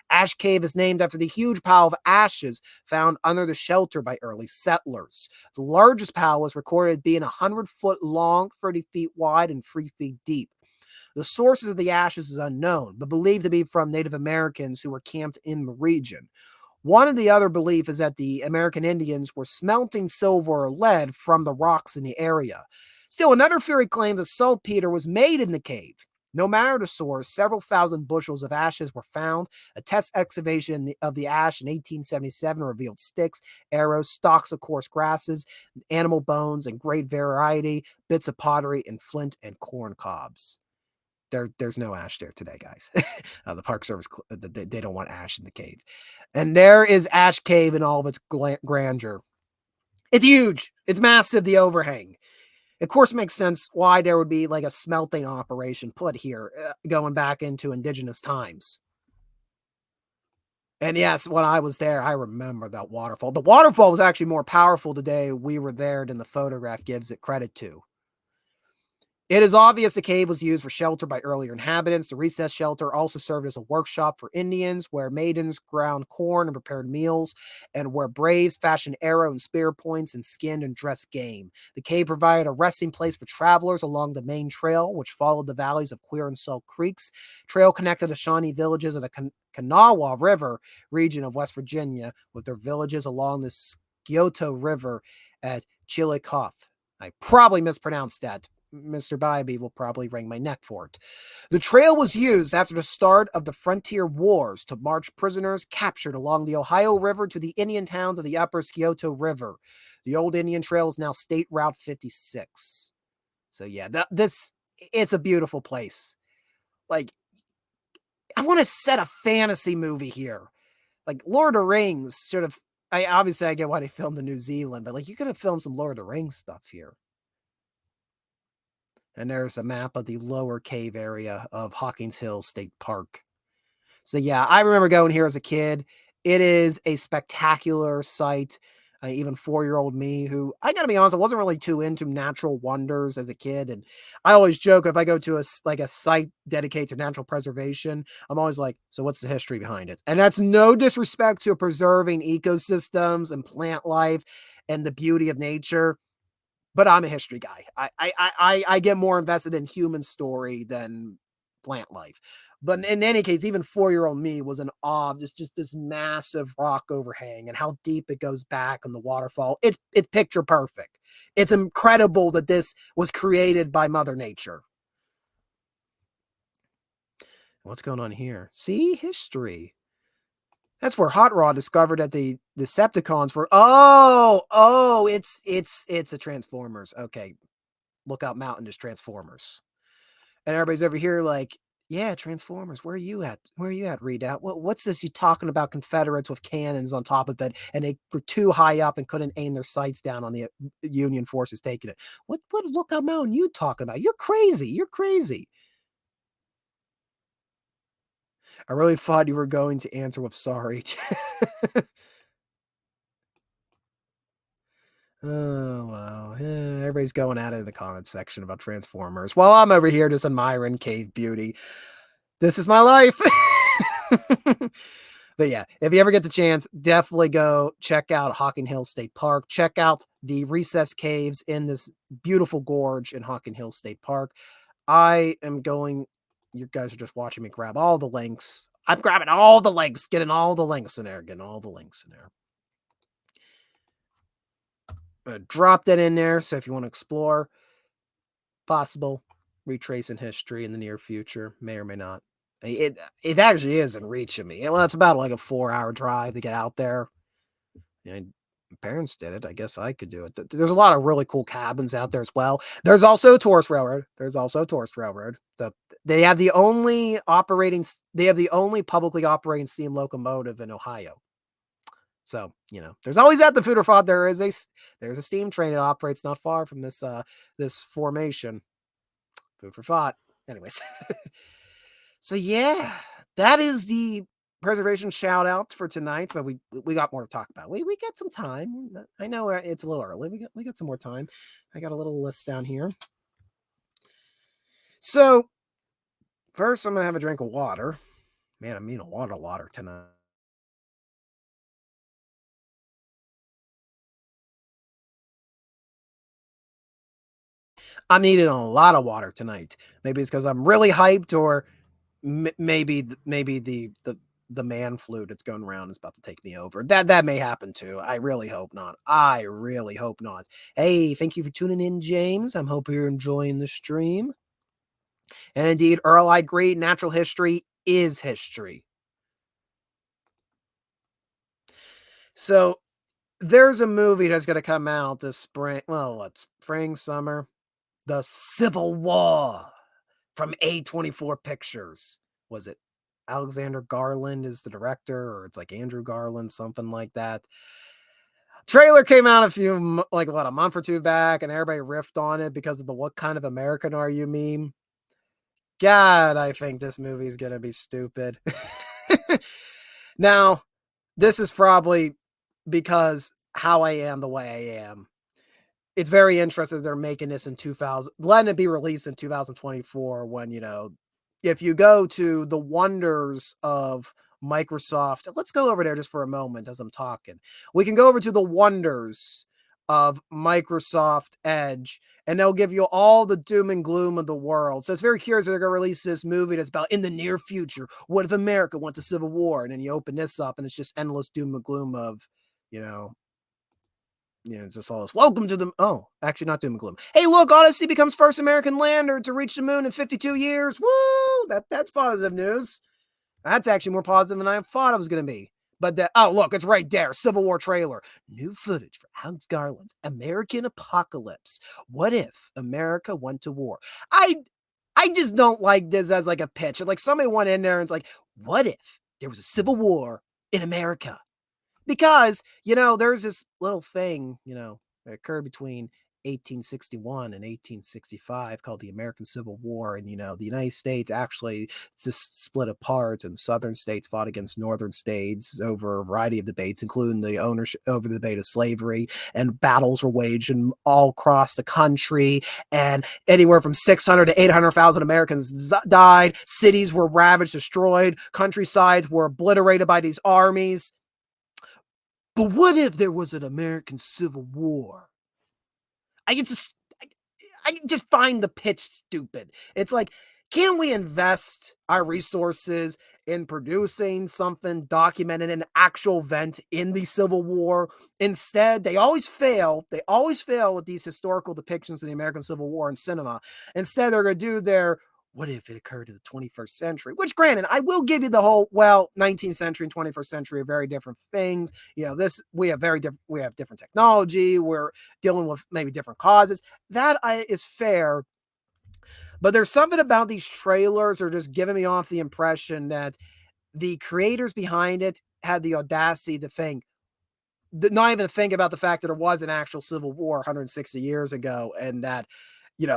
Ash Cave is named after the huge pile of ashes found under the shelter by early settlers. The largest pile was recorded as being 100-foot long, 30 feet wide, and 3 feet deep. The sources of the ashes is unknown, but believed to be from Native Americans who were camped in the region. One of the other belief is that the American Indians were smelting silver or lead from the rocks in the area. Still, another theory claims that saltpeter was made in the cave. No matter the source, several thousand bushels of ashes were found. A test excavation of the ash in 1877 revealed sticks, arrows, stalks of coarse grasses, animal bones, and great variety, bits of pottery, and flint and corn cobs. There's no ash there today, guys. The Park Service, they don't want ash in the cave. And there is Ash Cave in all of its grandeur. It's huge. It's massive, the overhang. Of course, it makes sense why there would be like a smelting operation put here, going back into indigenous times. And yes, when I was there, I remember that waterfall. The waterfall was actually more powerful the day we were there than the photograph gives it credit to. It is obvious the cave was used for shelter by earlier inhabitants. The recessed shelter also served as a workshop for Indians, where maidens ground corn and prepared meals, and where braves fashioned arrow and spear points and skinned and dressed game. The cave provided a resting place for travelers along the main trail, which followed the valleys of Queer and Salt Creeks. Trail connected the Shawnee villages of the Kanawha River region of West Virginia with their villages along the Scioto River at Chillicothe. I probably mispronounced that. Mr. Bybee will probably wring my neck for it. The trail was used after the start of the frontier wars to march prisoners captured along the Ohio River to the Indian towns of the upper Scioto River. The old Indian Trail is now State Route 56. So yeah, it's a beautiful place. Like, I want to set a fantasy movie here. Like Lord of the Rings should have, I get why they filmed in New Zealand, but like you could have filmed some Lord of the Rings stuff here. And there's a map of the lower cave area of Hawkins Hills State Park. So yeah, I remember going here as a kid. It is a spectacular sight. Even 4-year-old me, who I gotta be honest, I wasn't really too into natural wonders as a kid. And I always joke if I go to a site dedicated to natural preservation, I'm always like, so what's the history behind it? And that's no disrespect to preserving ecosystems and plant life and the beauty of nature. But I'm a history guy. I get more invested in human story than plant life. But in any case, even 4-year-old me was in awe of just this massive rock overhang and how deep it goes back on the waterfall. It's picture perfect. It's incredible that this was created by Mother Nature. What's going on here? See, history. That's where Hot Rod discovered that the Decepticons were. Oh, it's a Transformers. Okay, Lookout Mountain is Transformers, and everybody's over here like, yeah, Transformers. Where are you at? Where are you at, Redoubt? What's this? You talking about Confederates with cannons on top of it, and they were too high up and couldn't aim their sights down on the Union forces taking it. What Lookout Mountain you talking about? You're crazy. You're crazy. I really thought you were going to answer with sorry. Oh, wow. Everybody's going at it in the comments section about Transformers. While I'm over here just admiring cave beauty. This is my life. But yeah, if you ever get the chance, definitely go check out Hocking Hill State Park. Check out the recessed caves in this beautiful gorge in Hocking Hill State Park. I am going, you guys are just watching me grab all the links. I'm grabbing all the links, getting all the links in there, drop that in there. So if you want to explore possible retracing history in the near future, may or may not. It actually is in reach of me. Well, it's about like a 4-hour drive to get out there. My parents did it. I guess I could do it. There's a lot of really cool cabins out there as well. There's also a tourist railroad. So they have the only publicly operating steam locomotive in Ohio. So, there's always at the food or thought there's a steam train that operates not far from this formation. Food for thought. Anyways. So yeah, that is the preservation shout out for tonight, but we got more to talk about. We got some time. I know it's a little early. We got some more time. I got a little list down here. So first I'm gonna have a drink of water. Man, I'm eating a lot of water tonight. I'm eating a lot of water tonight. Maybe it's because I'm really hyped, or maybe the man flu that's going around is about to take me over. That may happen too. I really hope not. Hey, thank you for tuning in, James. I'm hoping you're enjoying the stream. And indeed, Earl, I agree. Natural history is history. So there's a movie that's going to come out this spring. Well, what, spring, summer? The Civil War from A24 Pictures. Was it Alexander Garland is the director, or it's like Andrew Garland, something like that. Trailer came out a month or two back, and everybody riffed on it because of the "What Kind of American Are You" meme. God, I think this movie is gonna be stupid. Now, this is probably because how I am the way I am. It's very interesting that they're making this in 2000, letting it be released in 2024 when, if you go to the wonders of Microsoft, let's go over there just for a moment as I'm talking. We can go over to the wonders of Microsoft Edge, and they'll give you all the doom and gloom of the world. So it's very curious that they're going to release this movie that's about in the near future. What if America went to civil war? And then you open this up, and it's just endless doom and gloom of, it's just all this. Welcome to the. Oh, actually, not doom and gloom. Hey, look, Odyssey becomes first American lander to reach the moon in 52 years. Woo! That's positive news. That's actually more positive than I thought it was going to be. But look, it's right there. Civil War trailer. New footage for Alex Garland's American Apocalypse. What if America went to war? I just don't like this as like a pitch. Like somebody went in there and it's like, what if there was a civil war in America? Because, there's this little thing, that occurred between 1861 and 1865 called the American Civil War. And, the United States actually just split apart, and southern states fought against northern states over a variety of debates, including the ownership over the debate of slavery, and battles were waged all across the country. And anywhere from 600 to 800,000 Americans died. Cities were ravaged, destroyed. Countrysides were obliterated by these armies. But what if there was an American Civil War? I can just find the pitch stupid. It's like, can we invest our resources in producing something, documenting an actual event in the Civil War? Instead, they always fail. They always fail with these historical depictions of the American Civil War in cinema. Instead, they're going to do their, what if it occurred in the 21st century? Which, granted, I will give you the whole, 19th century and 21st century are very different things. We have different technology. We're dealing with maybe different causes. That is fair. But there's something about these trailers are just giving me off the impression that the creators behind it had the audacity to not even think about the fact that there was an actual Civil War 160 years ago, and that,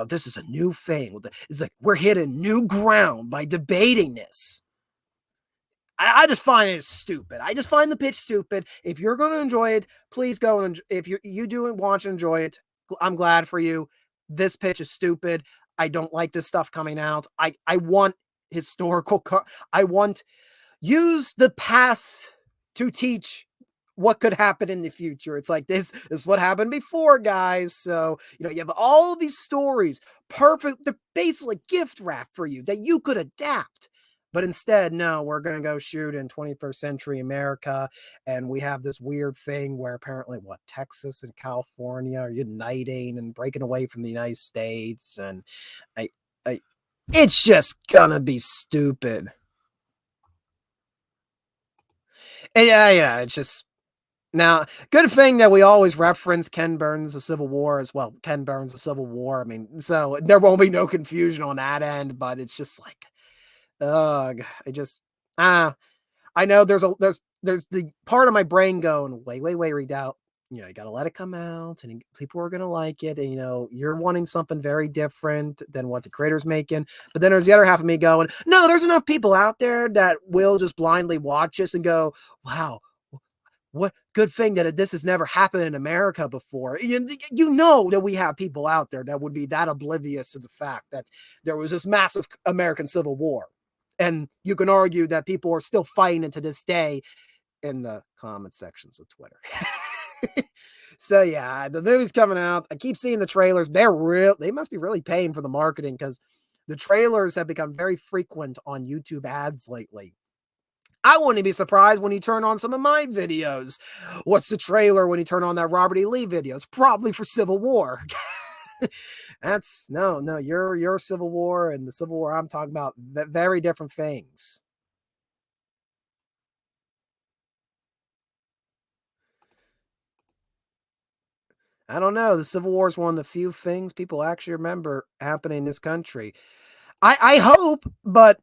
this is a new thing. It's like, we're hitting new ground by debating this. I just find it stupid. I just find the pitch stupid. If you're going to enjoy it, please go. And if you do want to enjoy it, I'm glad for you. This pitch is stupid. I don't like this stuff coming out. I want historical. Use the past to teach what could happen in the future. It's like, this is what happened before, guys. So, you have all these stories, perfect. They're basically gift wrap for you that you could adapt. But instead, no, we're going to go shoot in 21st century America. And we have this weird thing where apparently Texas and California are uniting and breaking away from the United States. And it's just going to be stupid. And yeah, it's just, now, good thing that we always reference Ken Burns' Civil War as well. Ken Burns' Civil War. I mean, so there won't be no confusion on that end, but it's just like, ugh, I know there's the part of my brain going, wait, read out. You got to let it come out, and people are going to like it. And, you're wanting something very different than what the creator's making. But then there's the other half of me going, no, there's enough people out there that will just blindly watch this and go, wow, what good thing that this has never happened in America before. That we have people out there that would be that oblivious to the fact that there was this massive American Civil War. And you can argue that people are still fighting it to this day in the comment sections of Twitter. So yeah, the movie's coming out. I keep seeing the trailers. They must be really paying for the marketing, because the trailers have become very frequent on YouTube ads lately. I wouldn't be surprised when you turn on some of my videos. What's the trailer when you turn on that Robert E. Lee video? It's probably for Civil War. That's no, your Civil War and the Civil War I'm talking about, very different things. I don't know. The Civil War is one of the few things people actually remember happening in this country. I hope, but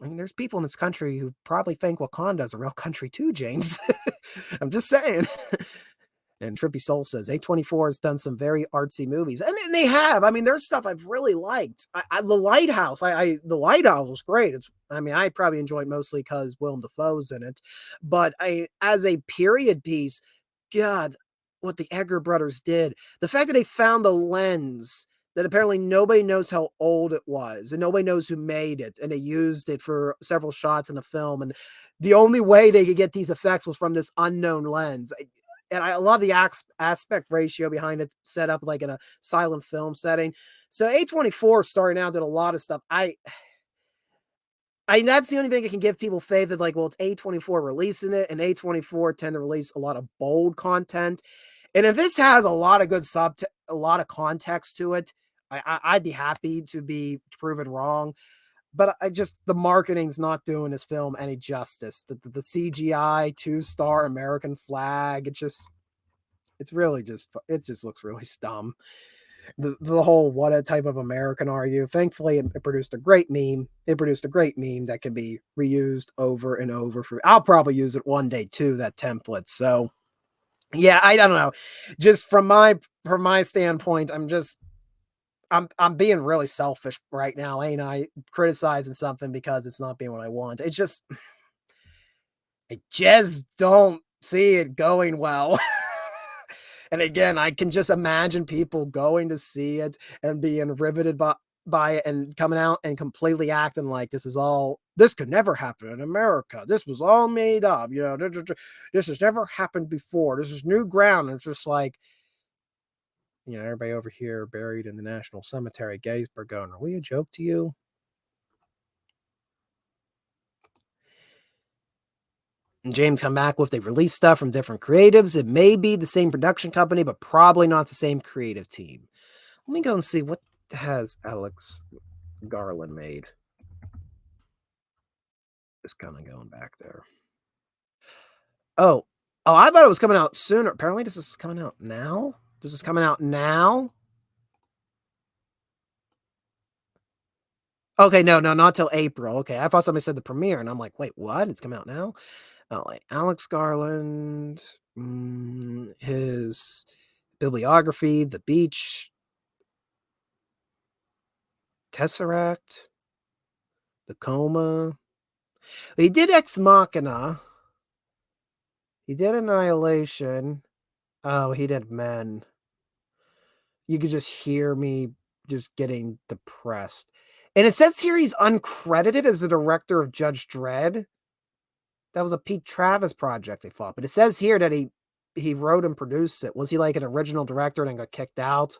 I mean, there's people in this country who probably think Wakanda is a real country too, James. I'm just saying. And Trippy Soul says A24 has done some very artsy movies, and they have. I mean, there's stuff I've really liked. The Lighthouse. The Lighthouse was great. I probably enjoyed mostly because Willem Dafoe's in it, but as a period piece, God, what the Edgar brothers did, the fact that they found the lens that apparently nobody knows how old it was, and nobody knows who made it, and they used it for several shots in the film, and the only way they could get these effects was from this unknown lens. And I love the aspect ratio behind it, set up like in a silent film setting. So A24 starting out did a lot of stuff. That's the only thing I can give people faith that, like, well, it's A24 releasing it, and A24 tend to release a lot of bold content. And if this has a lot of good a lot of context to it, I'd be happy to be proven wrong. But the marketing's not doing this film any justice. The CGI 2-star American flag, it just looks really dumb. The whole, what type of American are you? Thankfully, it produced a great meme. It produced a great meme that can be reused over and over. I'll probably use it one day too, that template. So Yeah, I don't know. Just from my standpoint, I'm being really selfish right now, ain't I? Criticizing something because it's not being what I want. I just don't see it going well. And again, I can just imagine people going to see it and being riveted by it and coming out and completely acting like this could never happen in America. This was all made up, this has never happened before. This is new ground. And it's just like, everybody over here buried in the National Cemetery at Gettysburg going, are we a joke to you? And James come back with they release stuff from different creatives. It may be the same production company, but probably not the same creative team. Let me go and see what has Alex Garland made. Just kind of going back there. Oh, I thought it was coming out sooner. Apparently, this is coming out now. This is coming out now. Okay, no, not till April. Okay, I thought somebody said the premiere, and I'm like, wait, what? It's coming out now? Oh, like Alex Garland, his bibliography, The Beach, Tesseract, The Coma. He did Ex Machina. He did Annihilation. Oh, he did Men. You could just hear me just getting depressed. And it says here he's uncredited as the director of Judge Dredd. That was a Pete Travis project, I thought. But it says here that he wrote and produced it. Was he like an original director and then got kicked out?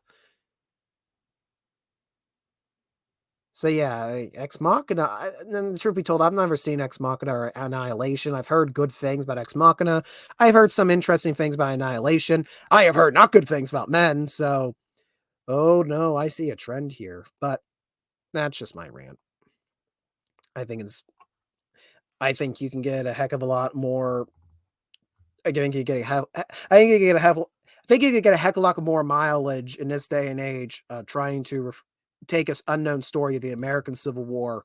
So yeah, Ex Machina. And the truth be told, I've never seen Ex Machina or Annihilation. I've heard good things about Ex Machina. I've heard some interesting things about Annihilation. I have heard not good things about Men. So, oh no, I see a trend here. But that's just my rant. I think you can get a heck of a lot more. I think you get a heck of a lot more mileage in this day and age, trying to take this unknown story of the American Civil War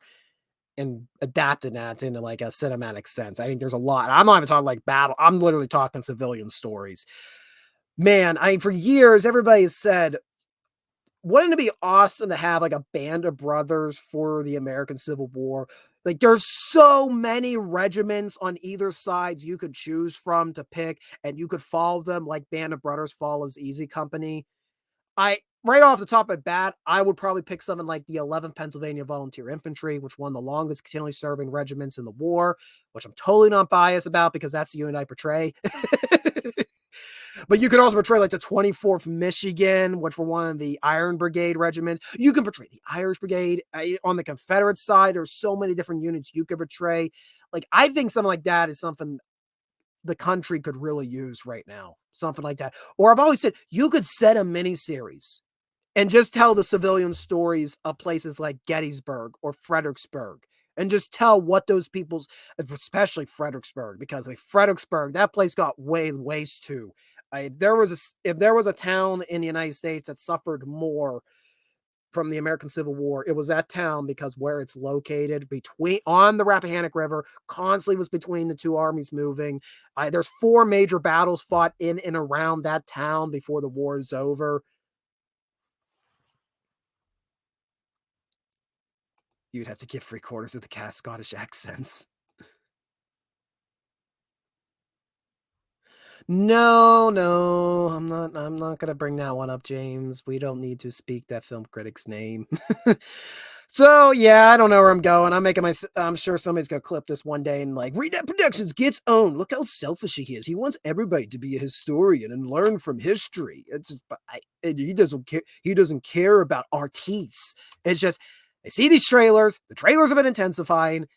and adapting that into like a cinematic sense. I think there's a lot. I'm not even talking like battle. I'm literally talking civilian stories. Man, for years everybody has said, wouldn't it be awesome to have like a band of brothers for the American Civil War? Like there's so many regiments on either side you could choose from to pick, and you could follow them like Band of Brothers follows Easy Company. I right off the top of bat, I would probably pick something like the 11th Pennsylvania Volunteer Infantry, which one of the longest continually serving regiments in the war, which I'm totally not biased about because that's the unit I portray. But you could also portray like the 24th Michigan, which were one of the Iron Brigade regiments. You can portray the Irish Brigade. On the Confederate side, there's so many different units you could portray. Like, I think something like that is something the country could really use right now. Something like that. Or I've always said, you could set a miniseries and just tell the civilian stories of places like Gettysburg or Fredericksburg, and just tell what those people's, especially Fredericksburg, because Fredericksburg, that place got waste too. If there was a town in the United States that suffered more from the American Civil War, it was that town, because where it's located on the Rappahannock River, constantly was between the two armies moving. There's 4 major battles fought in and around that town before the war is over. You'd have to give 3/4 of the cast Scottish accents. No, I'm not gonna bring that one up, James. We don't need to speak that film critic's name. So yeah, I don't know where I'm going. I'm sure somebody's gonna clip this one day and like, Read That Productions gets owned. Look how selfish he is. He wants everybody to be a historian and learn from history. It's just, he doesn't care. He doesn't care about artists. It's just, I see these trailers. The trailers have been intensifying.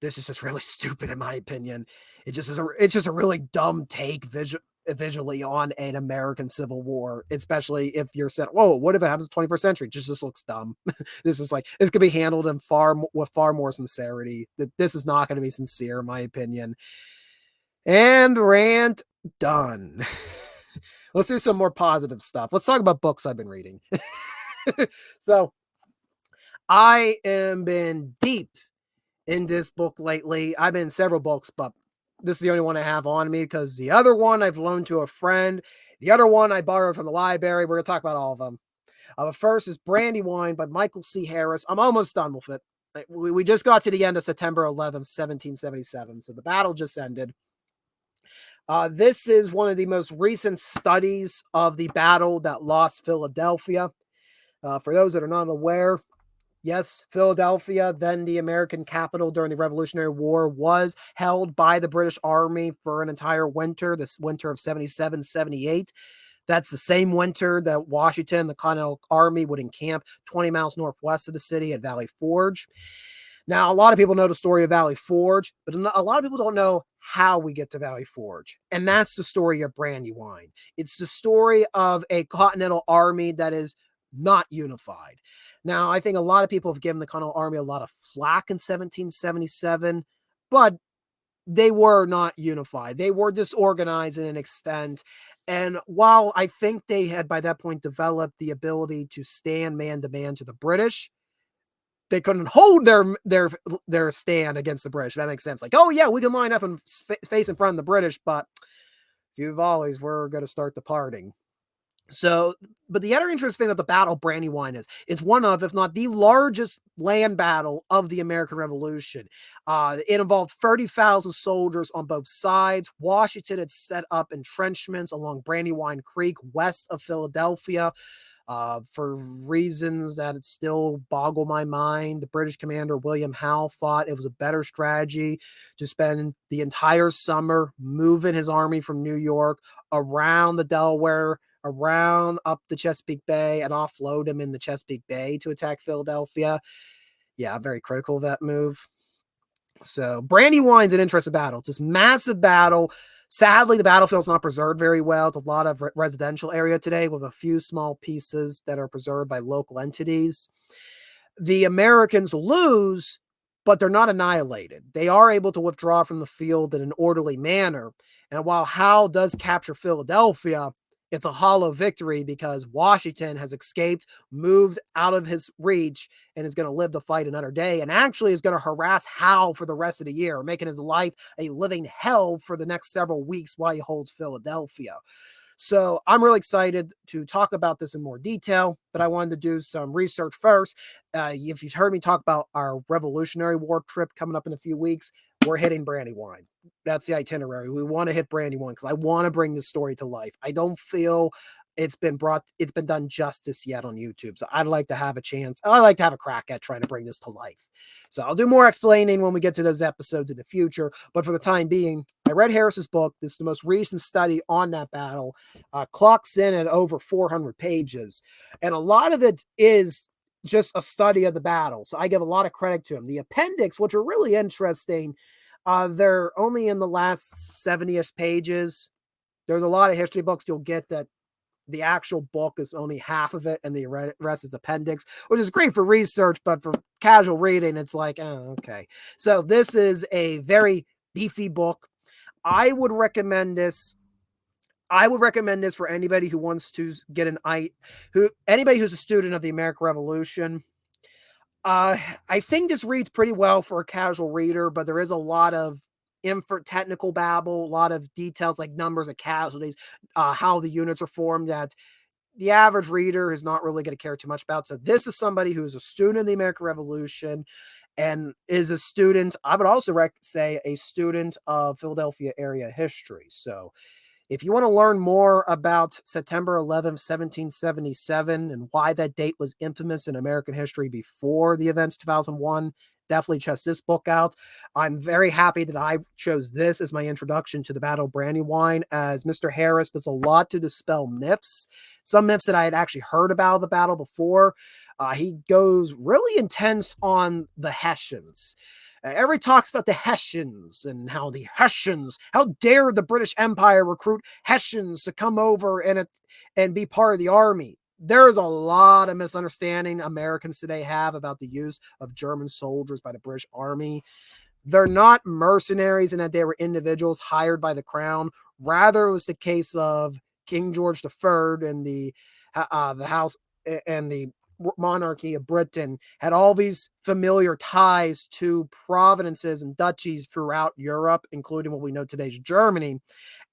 This is just really stupid, in my opinion. It's just a really dumb take visually on an American Civil War, especially if you're said, whoa, what if it happens in the 21st century? It just looks dumb. This is like, this could be handled with far more sincerity. This is not going to be sincere, in my opinion. And rant done. Let's do some more positive stuff. Let's talk about books I've been reading. So I am been deep in this book lately. I've been in several books, but This is the only one I have on me because the other one I've loaned to a friend. The other one I borrowed from the library. We're going to talk about all of them. But first is Brandywine by Michael C. Harris. I'm almost done with it. We just got to the end of September 11th, 1777. So the battle just ended. This is one of the most recent studies of the battle that lost Philadelphia. For those that are not aware, yes, Philadelphia, then the American capital during the Revolutionary War, was held by the British Army for an entire winter, this winter of 77, 78. That's the same winter that Washington, the Continental Army, would encamp 20 miles northwest of the city at Valley Forge. Now, a lot of people know the story of Valley Forge, but a lot of people don't know how we get to Valley Forge. And that's the story of Brandywine. It's the story of a Continental Army that is not unified. Now, I think a lot of people have given the Continental Army a lot of flack in 1777, but they were not unified. They were disorganized in an extent. And while I think they had by that point developed the ability to stand man to man to the British, they couldn't hold their stand against the British. That makes sense. Like, oh yeah, we can line up and face in front of the British, but few volleys, we're going to start departing. So, but the other interesting thing about the Battle of Brandywine is it's one of, if not the largest land battle of the American Revolution. It involved 30,000 soldiers on both sides. Washington had set up entrenchments along Brandywine Creek west of Philadelphia. For reasons that it still boggle my mind, the British commander William Howe thought it was a better strategy to spend the entire summer moving his army from New York around the Delaware, around up the Chesapeake Bay, and offload him in the Chesapeake Bay to attack Philadelphia. Yeah, I'm very critical of that move. So Brandywine's an interesting battle. It's this massive battle. Sadly, the battlefield's not preserved very well. It's a lot of residential area today with a few small pieces that are preserved by local entities. The Americans lose, but they're not annihilated. They are able to withdraw from the field in an orderly manner. And while Howe does capture Philadelphia, it's a hollow victory because Washington has escaped, moved out of his reach, and is going to live to fight another day, and actually is going to harass Howe for the rest of the year, making his life a living hell for the next several weeks while he holds Philadelphia. So I'm really excited to talk about this in more detail, but I wanted to do some research first. If you've heard me talk about our Revolutionary War trip coming up in a few weeks, we're hitting Brandywine. That's the itinerary. We want to hit Brandywine because I want to bring this story to life. I don't feel it's been done justice yet on YouTube. So I'd like to have a chance. I'd like to have a crack at trying to bring this to life. So I'll do more explaining when we get to those episodes in the future. But for the time being, I read Harris's book. This is the most recent study on that battle. Clocks in at over 400 pages. And a lot of it is just a study of the battle. So I give a lot of credit to him. The appendix, which are really interesting, they're only in the last 70-ish pages. There's a lot of history books you'll get that the actual book is only half of it and the rest is appendix, which is great for research, but for casual reading, it's like, oh, okay. So this is a very beefy book. I would recommend this for anybody who wants to get anybody who's a student of the American Revolution. I think this reads pretty well for a casual reader, but there is a lot of technical babble, a lot of details like numbers of casualties, how the units are formed that the average reader is not really going to care too much about. So this is somebody who's a student of the American Revolution and is a student, I would also say a student of Philadelphia area history. So if you want to learn more about September 11th, 1777, and why that date was infamous in American history before the events 2001, definitely check this book out. I'm very happy that I chose this as my introduction to the Battle of Brandywine, as Mr. Harris does a lot to dispel myths, some myths that I had actually heard about the battle before. He goes really intense on the Hessians. Everybody talks about the Hessians and how dare the British Empire recruit Hessians to come over and be part of the army. There's a lot of misunderstanding Americans today have about the use of German soldiers by the British Army. They're not mercenaries in that they were individuals hired by the crown. Rather, it was the case of King George III and the house and the monarchy of Britain had all these familiar ties to provinces and duchies throughout Europe, including what we know today's Germany.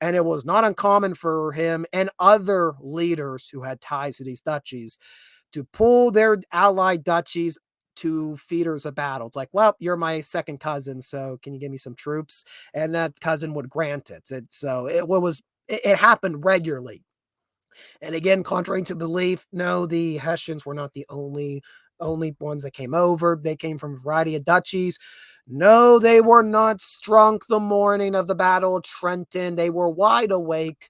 And it was not uncommon for him and other leaders who had ties to these duchies to pull their allied duchies to theaters of battle. It's like, well, you're my second cousin, so can you give me some troops? And that cousin would grant it. It happened regularly. And again, contrary to belief, no, the Hessians were not the only ones that came over. They came from a variety of duchies. No, they were not drunk the morning of the Battle of Trenton. They were wide awake.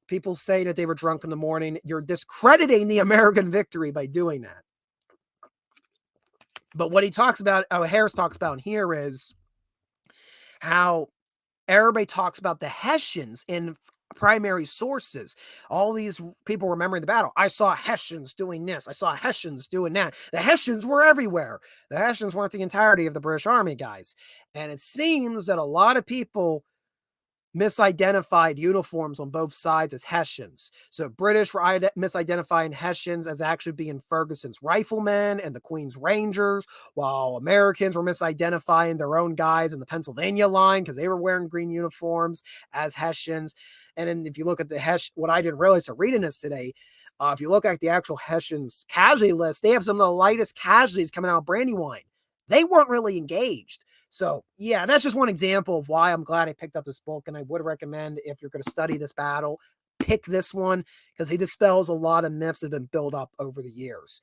People say that they were drunk in the morning. You're discrediting the American victory by doing that. But what he talks about, Harris talks about here, is how everybody talks about the Hessians in primary sources. All these people remembering the battle. I saw Hessians doing this. I saw Hessians doing that. The Hessians were everywhere. The Hessians weren't the entirety of the British Army, guys. And it seems that a lot of people misidentified uniforms on both sides as Hessians. So British were misidentifying Hessians as actually being Ferguson's riflemen and the Queen's Rangers, while Americans were misidentifying their own guys in the Pennsylvania line because they were wearing green uniforms as Hessians. And then if you look at the what I didn't realize to reading this today, if you look at the actual Hessians casualty list, they have some of the lightest casualties coming out of Brandywine. They weren't really engaged. So, yeah, that's just one example of why I'm glad I picked up this book, and I would recommend, if you're going to study this battle, pick this one, because he dispels a lot of myths that have been built up over the years.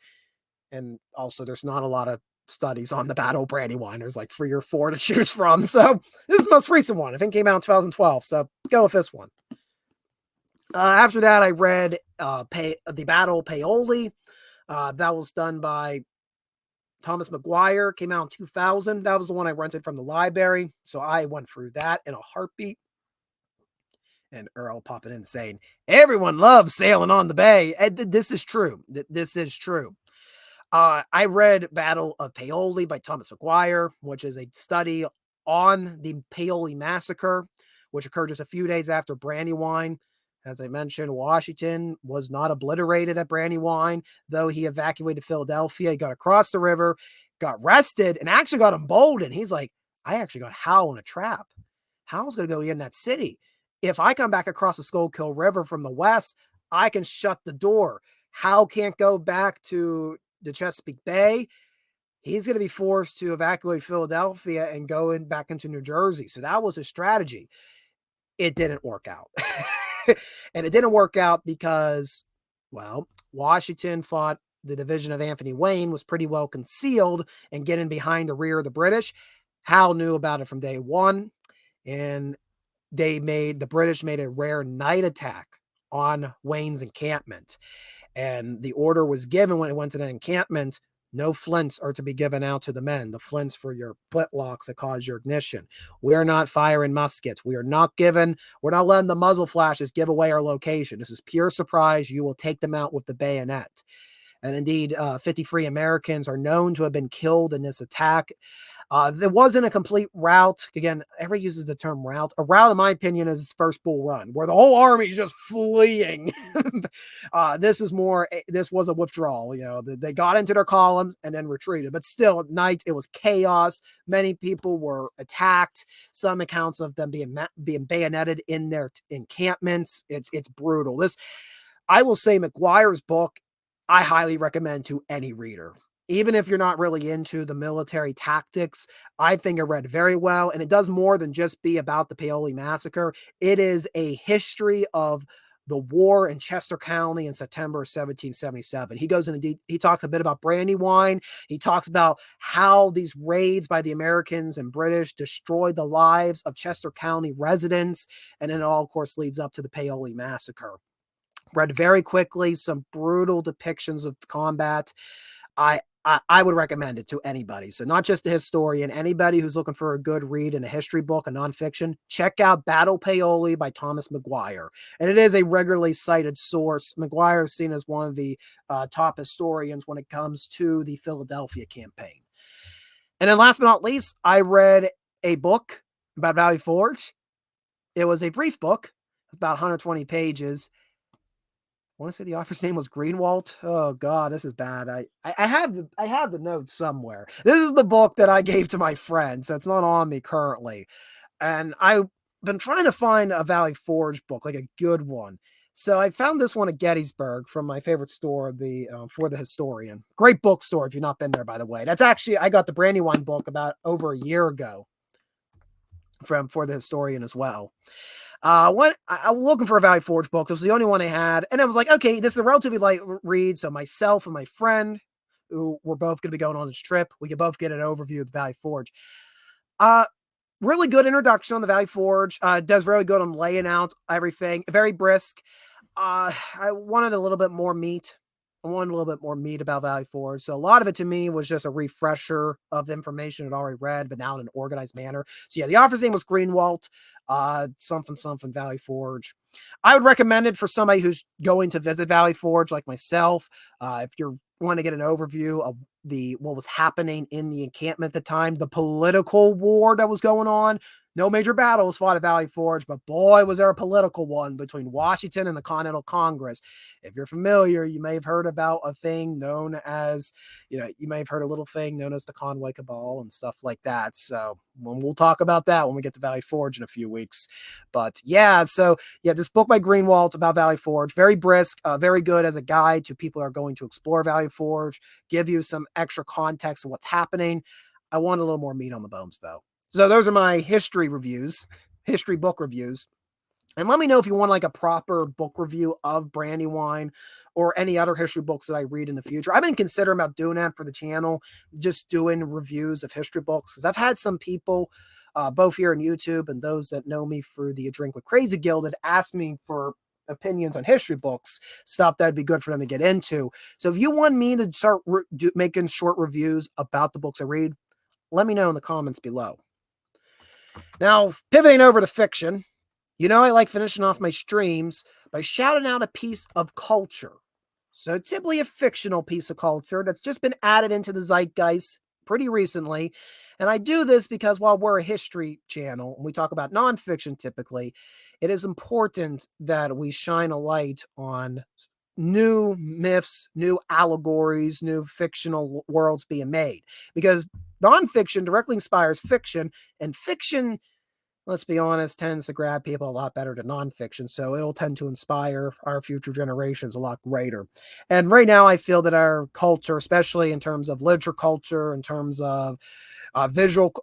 And also, there's not a lot of studies on the Battle of Brandywine. There's like 3 or 4 to choose from. So, this is the most recent one. I think it came out in 2012. So, go with this one. After that, I read The Battle of Paoli. That was done by Thomas Maguire, came out in 2000. That was the one I rented from the library. So I went through that in a heartbeat. And Earl popping in saying, everyone loves sailing on the bay. And this is true. This is true. I read Battle of Paoli by Thomas Maguire, which is a study on the Paoli massacre, which occurred just a few days after Brandywine. As I mentioned, Washington was not obliterated at Brandywine, though he evacuated Philadelphia. He got across the river, got rested, and actually got emboldened. He's like, I actually got Howe in a trap. Howe's going to go in that city. If I come back across the Schuylkill River from the west, I can shut the door. Howe can't go back to the Chesapeake Bay. He's going to be forced to evacuate Philadelphia and go back into New Jersey. So that was his strategy. It didn't work out. And it didn't work out because, well, Washington fought the division of Anthony Wayne, was pretty well concealed and getting behind the rear of the British. Howe knew about it from day one, and the British made a rare night attack on Wayne's encampment. And the order was given when it went to the encampment, no flints are to be given out to the men. The flints for your flintlocks that cause your ignition. We're not firing muskets. We're not letting the muzzle flashes give away our location. This is pure surprise. You will take them out with the bayonet. And indeed, 53 Americans are known to have been killed in this attack. There wasn't a complete rout. Again, everybody uses the term rout. A rout, in my opinion, is first Bull Run, where the whole army is just fleeing. This was a withdrawal. They got into their columns and then retreated. But still, at night, it was chaos. Many people were attacked. Some accounts of them being bayoneted in their encampments. It's brutal. I will say, Maguire's book, I highly recommend to any reader. Even if you're not really into the military tactics, I think it read very well. And it does more than just be about the Paoli massacre. It is a history of the war in Chester County in September 1777. He goes into he talks a bit about Brandywine. He talks about how these raids by the Americans and British destroyed the lives of Chester County residents. And it all, of course, leads up to the Paoli massacre. Read very quickly, some brutal depictions of combat. I would recommend it to anybody. So not just a historian, anybody who's looking for a good read in a history book, a nonfiction, check out Battle Paoli by Thomas Maguire. And it is a regularly cited source. Maguire is seen as one of the top historians when it comes to the Philadelphia campaign. And then last but not least, I read a book about Valley Forge. It was a brief book, about 120 pages. want to say the author's name was Greenwald. Oh God, this is bad. I have the notes somewhere. This is the book that I gave to my friend, so it's not on me currently. And I've been trying to find a Valley Forge book, like a good one. So I found this one at Gettysburg from my favorite store, the For the Historian. Great bookstore if you've not been there, by the way. That's actually, I got the Brandywine book about over a year ago from For the Historian as well. When I was looking for a Valley Forge book, this was the only one I had, and I was like, okay, this is a relatively light read. So myself and my friend, who were both going to be going on this trip, we could both get an overview of the Valley Forge. Really good introduction on the Valley Forge. Does really good on laying out everything. Very brisk. I wanted a little bit more meat. I wanted a little bit more meat about Valley Forge. So a lot of it to me was just a refresher of information I'd already read, but now in an organized manner. So yeah, the author's name was Greenwald, something Valley Forge. I would recommend it for somebody who's going to visit Valley Forge like myself. If you want to get an overview of what was happening in the encampment at the time, the political war that was going on. No major battles fought at Valley Forge, but boy, was there a political one between Washington and the Continental Congress. If you're familiar, you may have heard about a thing known as, you may have heard a little thing known as the Conway Cabal and stuff like that. So we'll talk about that when we get to Valley Forge in a few weeks. But yeah, so yeah, this book by Greenwald about Valley Forge, very brisk, very good as a guide to people who are going to explore Valley Forge, give you some extra context of what's happening. I want a little more meat on the bones, though. So those are my history book reviews. And let me know if you want like a proper book review of Brandywine or any other history books that I read in the future. I've been considering about doing that for the channel, just doing reviews of history books, because I've had some people, both here on YouTube and those that know me through the A Drink with Crazy Guild, that asked me for opinions on history books, stuff that'd be good for them to get into. So if you want me to start making short reviews about the books I read, let me know in the comments below. Now, pivoting over to fiction, I like finishing off my streams by shouting out a piece of culture. So typically a fictional piece of culture that's just been added into the zeitgeist pretty recently. And I do this because while we're a history channel and we talk about nonfiction typically, it is important that we shine a light on new myths, new allegories, new fictional worlds being made. Because nonfiction directly inspires fiction, and fiction, let's be honest, tends to grab people a lot better than nonfiction. So it'll tend to inspire our future generations a lot greater. And right now, I feel that our culture, especially in terms of literature culture, in terms of visual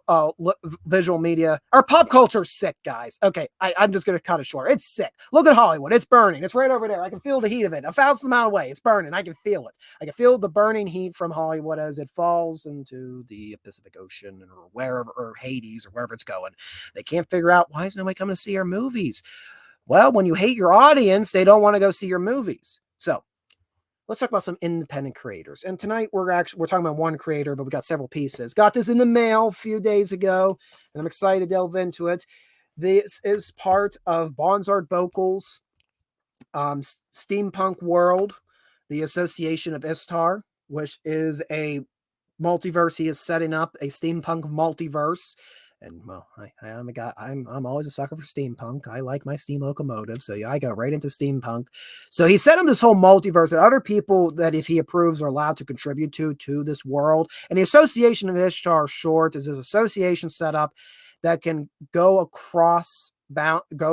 media, our pop culture is sick, guys. Okay, I'm just going to cut it short. It's sick. Look at Hollywood. It's burning. It's right over there. I can feel the heat of it. 1,000 miles away. It's burning. I can feel it. I can feel the burning heat from Hollywood as it falls into the Pacific Ocean or wherever, or Hades or wherever it's going. They can't figure out, why is nobody coming to see our movies? Well, when you hate your audience, they don't want to go see your movies. So let's talk about some independent creators. And tonight we're talking about one creator, but we got several pieces. Got this in the mail a few days ago, and I'm excited to delve into it. This is part of Bonsard Vocal's Steampunk World, the Association of Istar, which is a multiverse. He is setting up a steampunk multiverse. And well, I'm always a sucker for steampunk. I like my steam locomotive, so yeah, I go right into steampunk. So he set up this whole multiverse that other people that, if he approves, are allowed to contribute to this world. And the Association of Ishtar, short, is this association set up that can go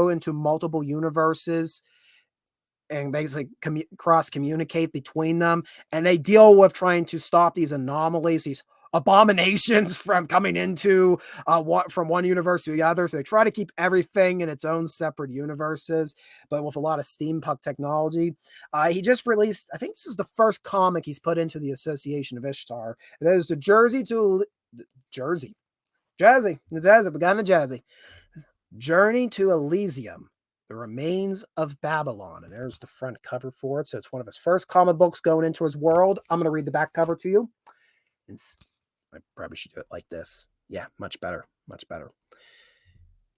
into multiple universes and basically cross communicate between them. And they deal with trying to stop these anomalies, these abominations from coming into from one universe to the other. So they try to keep everything in its own separate universes, but with a lot of steampunk technology. He just released, I think this is the first comic he's put into the Association of Ishtar. It is the Journey to Elysium, the Remains of Babylon. And there's the front cover for it. So it's one of his first comic books going into his world. I'm going to read the back cover to you. I probably should do it like this. Yeah, much better. Much better.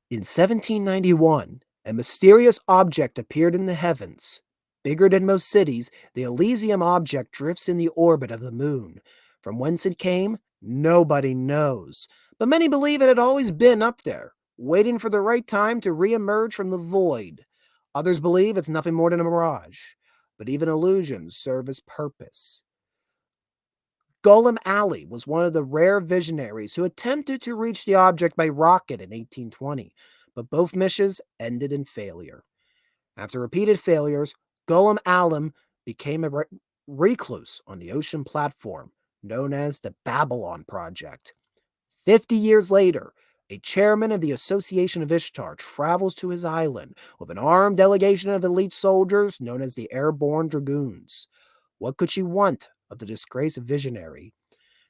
In 1791, a mysterious object appeared in the heavens. Bigger than most cities, the Elysium object drifts in the orbit of the moon. From whence it came, nobody knows. But many believe it had always been up there, waiting for the right time to re-emerge from the void. Others believe it's nothing more than a mirage. but even illusions serve as purpose. Golem Ali was one of the rare visionaries who attempted to reach the object by rocket in 1820, but both missions ended in failure. After repeated failures, Golem Alim became a recluse on the ocean platform known as the Babylon Project. 50 years later, a chairman of the Association of Ishtar travels to his island with an armed delegation of elite soldiers known as the Airborne Dragoons. What could she want of the disgraced visionary?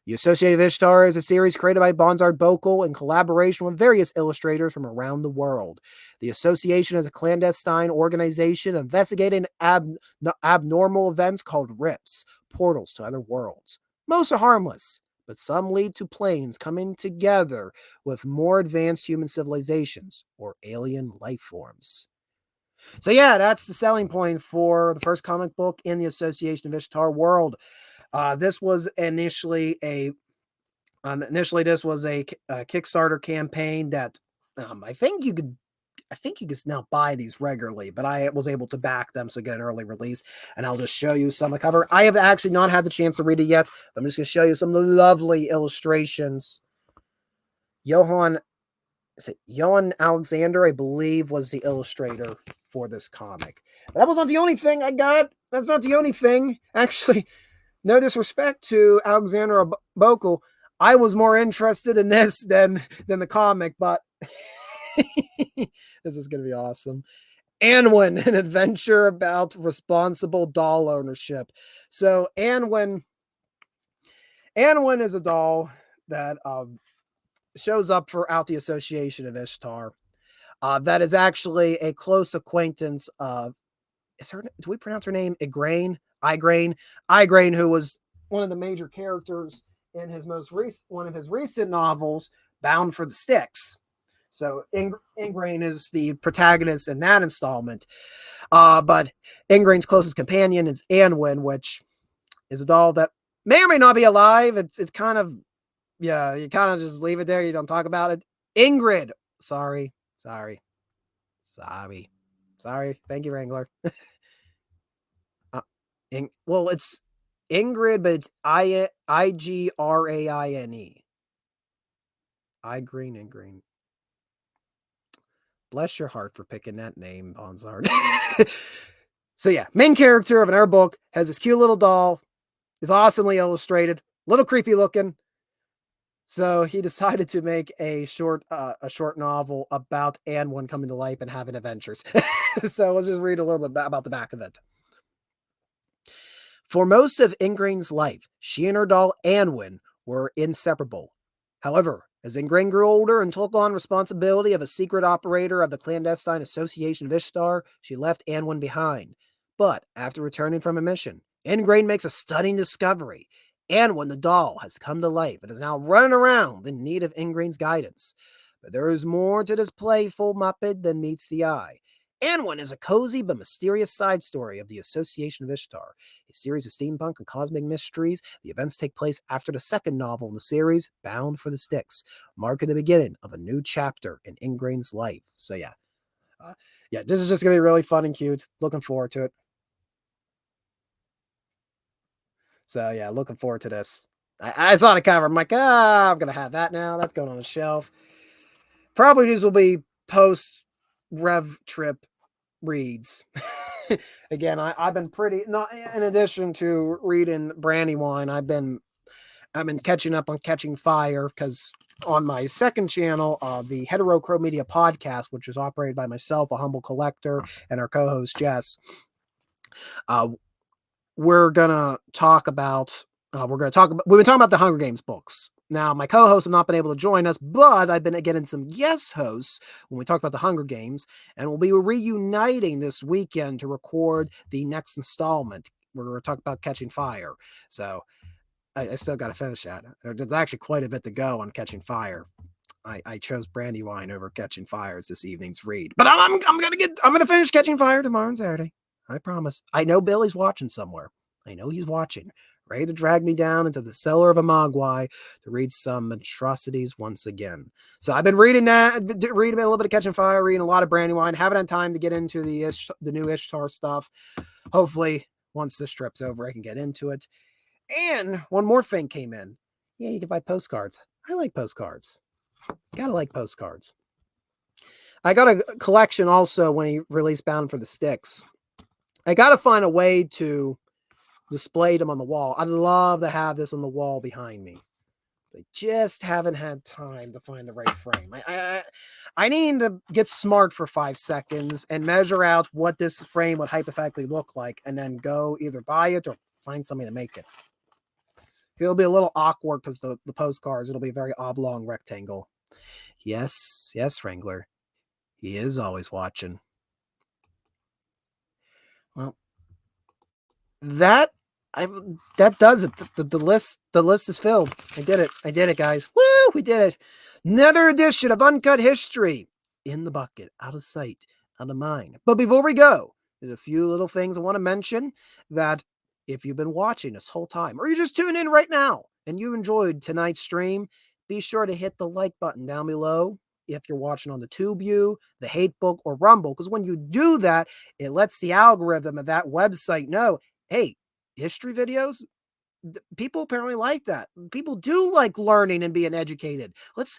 The Associated Ishtar is a series created by Bonzard Bokal in collaboration with various illustrators from around the world. The association is a clandestine organization investigating abnormal events called rifts, portals to other worlds. Most are harmless, but some lead to planes coming together with more advanced human civilizations or alien life forms. So yeah, that's the selling point for the first comic book in the Association of Ishtar world. This was initially a Kickstarter campaign that I think you could now buy these regularly, but I was able to back them so get an early release. And I'll just show you some of the cover. I have actually not had the chance to read it yet, but I'm just going to show you some of the lovely illustrations. Johan Alexander, I believe, was the illustrator for this comic. But that was not the only thing I got. That's not the only thing. Actually, no disrespect to Alexander Bokal, I was more interested in this than the comic, but this is going to be awesome. Anwen, an adventure about responsible doll ownership. So Anwen is a doll that shows up throughout the Association of Ishtar. That is actually a close acquaintance of, do we pronounce her name? Igraine, who was one of the major characters in his one of his recent novels, Bound for the Styx. So Ingrain is the protagonist in that installment. But Ingrain's closest companion is Anwen, which is a doll that may or may not be alive. It's kind of, yeah, you kind of just leave it there. You don't talk about it. Ingrid. Sorry. Thank you, Wrangler. Well, it's Ingrid, but it's Igraine. Ingrain. Bless your heart for picking that name, Bonzard. So yeah, main character of our book has this cute little doll. Is awesomely illustrated, little creepy looking. So he decided to make a short novel about Anwen coming to life and having adventures. So let's just read a little bit about the back of it. For most of Ingrain's life, she and her doll Anwen were inseparable. However, as Ingrain grew older and took on responsibility of a secret operator of the clandestine Association of Ishtar, she left Anwen behind. But after returning from a mission, Ingrain makes a stunning discovery. Anwen the doll has come to life and is now running around in need of Ingrain's guidance. But there is more to this playful Muppet than meets the eye. Anwen is a cozy but mysterious side story of the Association of Ishtar, a series of steampunk and cosmic mysteries. The events take place after the second novel in the series, Bound for the Styx, marking the beginning of a new chapter in Ingrain's life. So yeah, this is just going to be really fun and cute. Looking forward to it. So yeah, looking forward to this. I saw the cover. I'm like, I'm going to have that now. That's going on the shelf. Probably these will be post Rev Trip reads. Again, I've been not in addition to reading Brandywine, I've been catching up on Catching Fire, because on my second channel, the Hetero Crow Media podcast, which is operated by myself, a humble collector, and our co-host Jess, we've been talking about the Hunger Games books. Now, my co-hosts have not been able to join us, but I've been getting some guest hosts when we talk about the Hunger Games, and we'll be reuniting this weekend to record the next installment. We're going to talk about Catching Fire. So I still got to finish that. There's actually quite a bit to go on Catching Fire. I chose Brandywine over Catching Fire as this evening's read, but I'm gonna finish Catching Fire tomorrow and Saturday. I promise. I know Billy's watching somewhere. I know he's watching, ready to drag me down into the cellar of a Mogwai to read some atrocities once again. So I've been reading a little bit of Catching Fire, reading a lot of Brandywine. Haven't had time to get into the new Ishtar stuff. Hopefully once this trip's over, I can get into it. And one more thing came in. Yeah, you can buy postcards. I like postcards. Gotta like postcards. I got a collection also when he released Bound for the Sticks. I gotta find a way to display them on the wall. I'd love to have this on the wall behind me. I just haven't had time to find the right frame. I need to get smart for 5 seconds and measure out what this frame would hypothetically look like, and then go either buy it or find somebody to make it. It'll be a little awkward because the postcards, it'll be a very oblong rectangle. Yes, Wrangler. He is always watching. Well, that does it. The list is filled. I did it, guys. Woo, we did it. Another edition of Uncut History in the bucket, out of sight, out of mind. But before we go, there's a few little things I want to mention that if you've been watching this whole time, or you just tuned in right now and you enjoyed tonight's stream, be sure to hit the like button down below if you're watching on the TubeView, the Hatebook, or Rumble, because when you do that, it lets the algorithm of that website know, hey, history videos, people apparently like that. People do like learning and being educated. Let's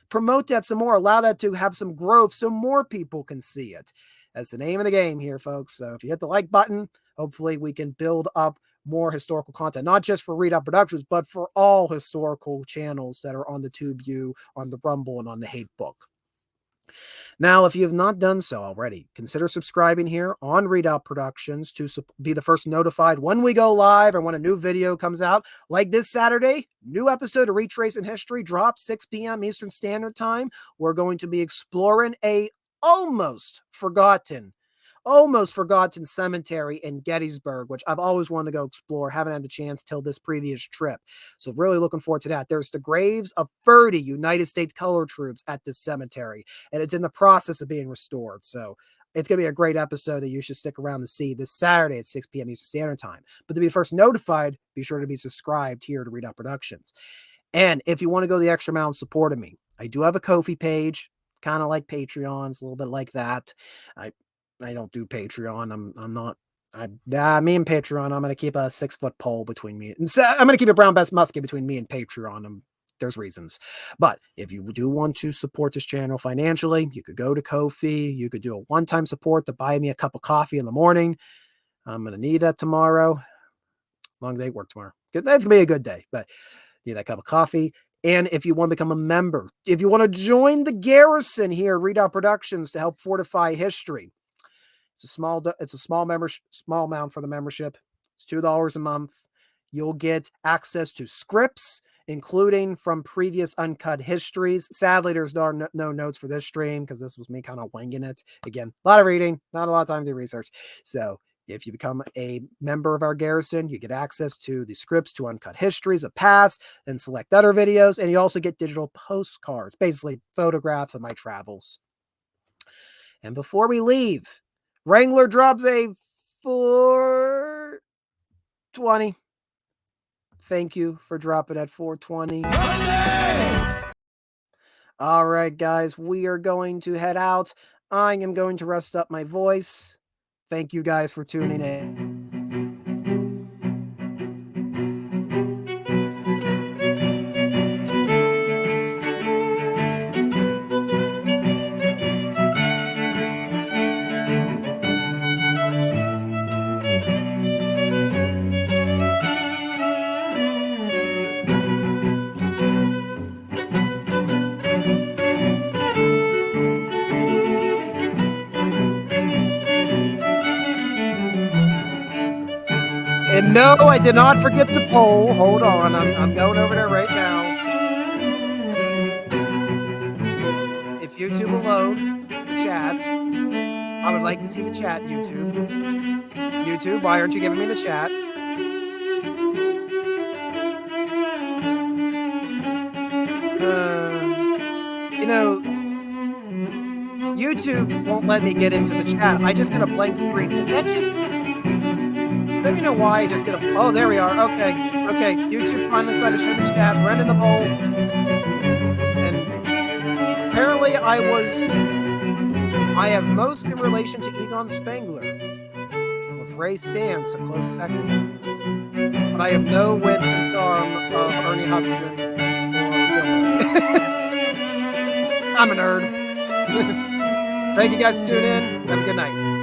promote that some more, allow that to have some growth so more people can see it. That's the name of the game here, folks. So if you hit the like button, hopefully we can build up more historical content, not just for Readout Productions, but for all historical channels that are on the TubeView, on the Rumble, and on the Hatebook. Now, if you have not done so already, consider subscribing here on Readout Productions to be the first notified when we go live and when a new video comes out. Like this Saturday, new episode of Retracing History drops 6 p.m. Eastern Standard Time. We're going to be exploring a almost forgotten cemetery in Gettysburg, which I've always wanted to go explore. Haven't had the chance till this previous trip. So really looking forward to that. There's the graves of 30 United States colored troops at this cemetery, and it's in the process of being restored. So it's going to be a great episode that you should stick around to see this Saturday at 6 p.m. Eastern Standard Time. But to be first notified, be sure to be subscribed here to Readout Productions. And if you want to go the extra mile in support of me, I do have a Ko-fi page, kind of like Patreon's, a little bit like that. I don't do Patreon. Me and Patreon, I'm going to keep a 6-foot pole between me. And so I'm going to keep a brown best musket between me and Patreon. There's reasons. But if you do want to support this channel financially, you could go to Ko-fi. You could do a one-time support to buy me a cup of coffee in the morning. I'm going to need that tomorrow. Long day, work tomorrow. That's going to be a good day, but need that cup of coffee. And if you want to become a member, if you want to join the garrison here at Readout Productions to help fortify history, it's a small amount for the membership. It's $2 a month. You'll get access to scripts, including from previous Uncut Histories. Sadly, there's no notes for this stream because this was me kind of winging it. Again, a lot of reading, not a lot of time to do research. So if you become a member of our garrison, you get access to the scripts to Uncut Histories of past and select other videos. And you also get digital postcards, basically photographs of my travels. And before we leave, Wrangler drops a 420. Thank you for dropping at 420. All right, guys, we are going to head out. I am going to rest up my voice. Thank you guys for tuning in. And no, I did not forget the poll. Hold on, I'm going over there right now. If YouTube will load the chat, I would like to see the chat, YouTube. YouTube, why aren't you giving me the chat? YouTube won't let me get into the chat. I just got a blank screen. Is that just... Let me know why I just get a... Oh, there we are. Okay. YouTube finally decided to show me chat. We're in the poll. And apparently I have most in relation to Egon Spengler. With Ray stands a close second. But I have no wit and charm of Ernie Hudson or Dylan. I'm a nerd. Thank you guys for tuning in. Have a good night.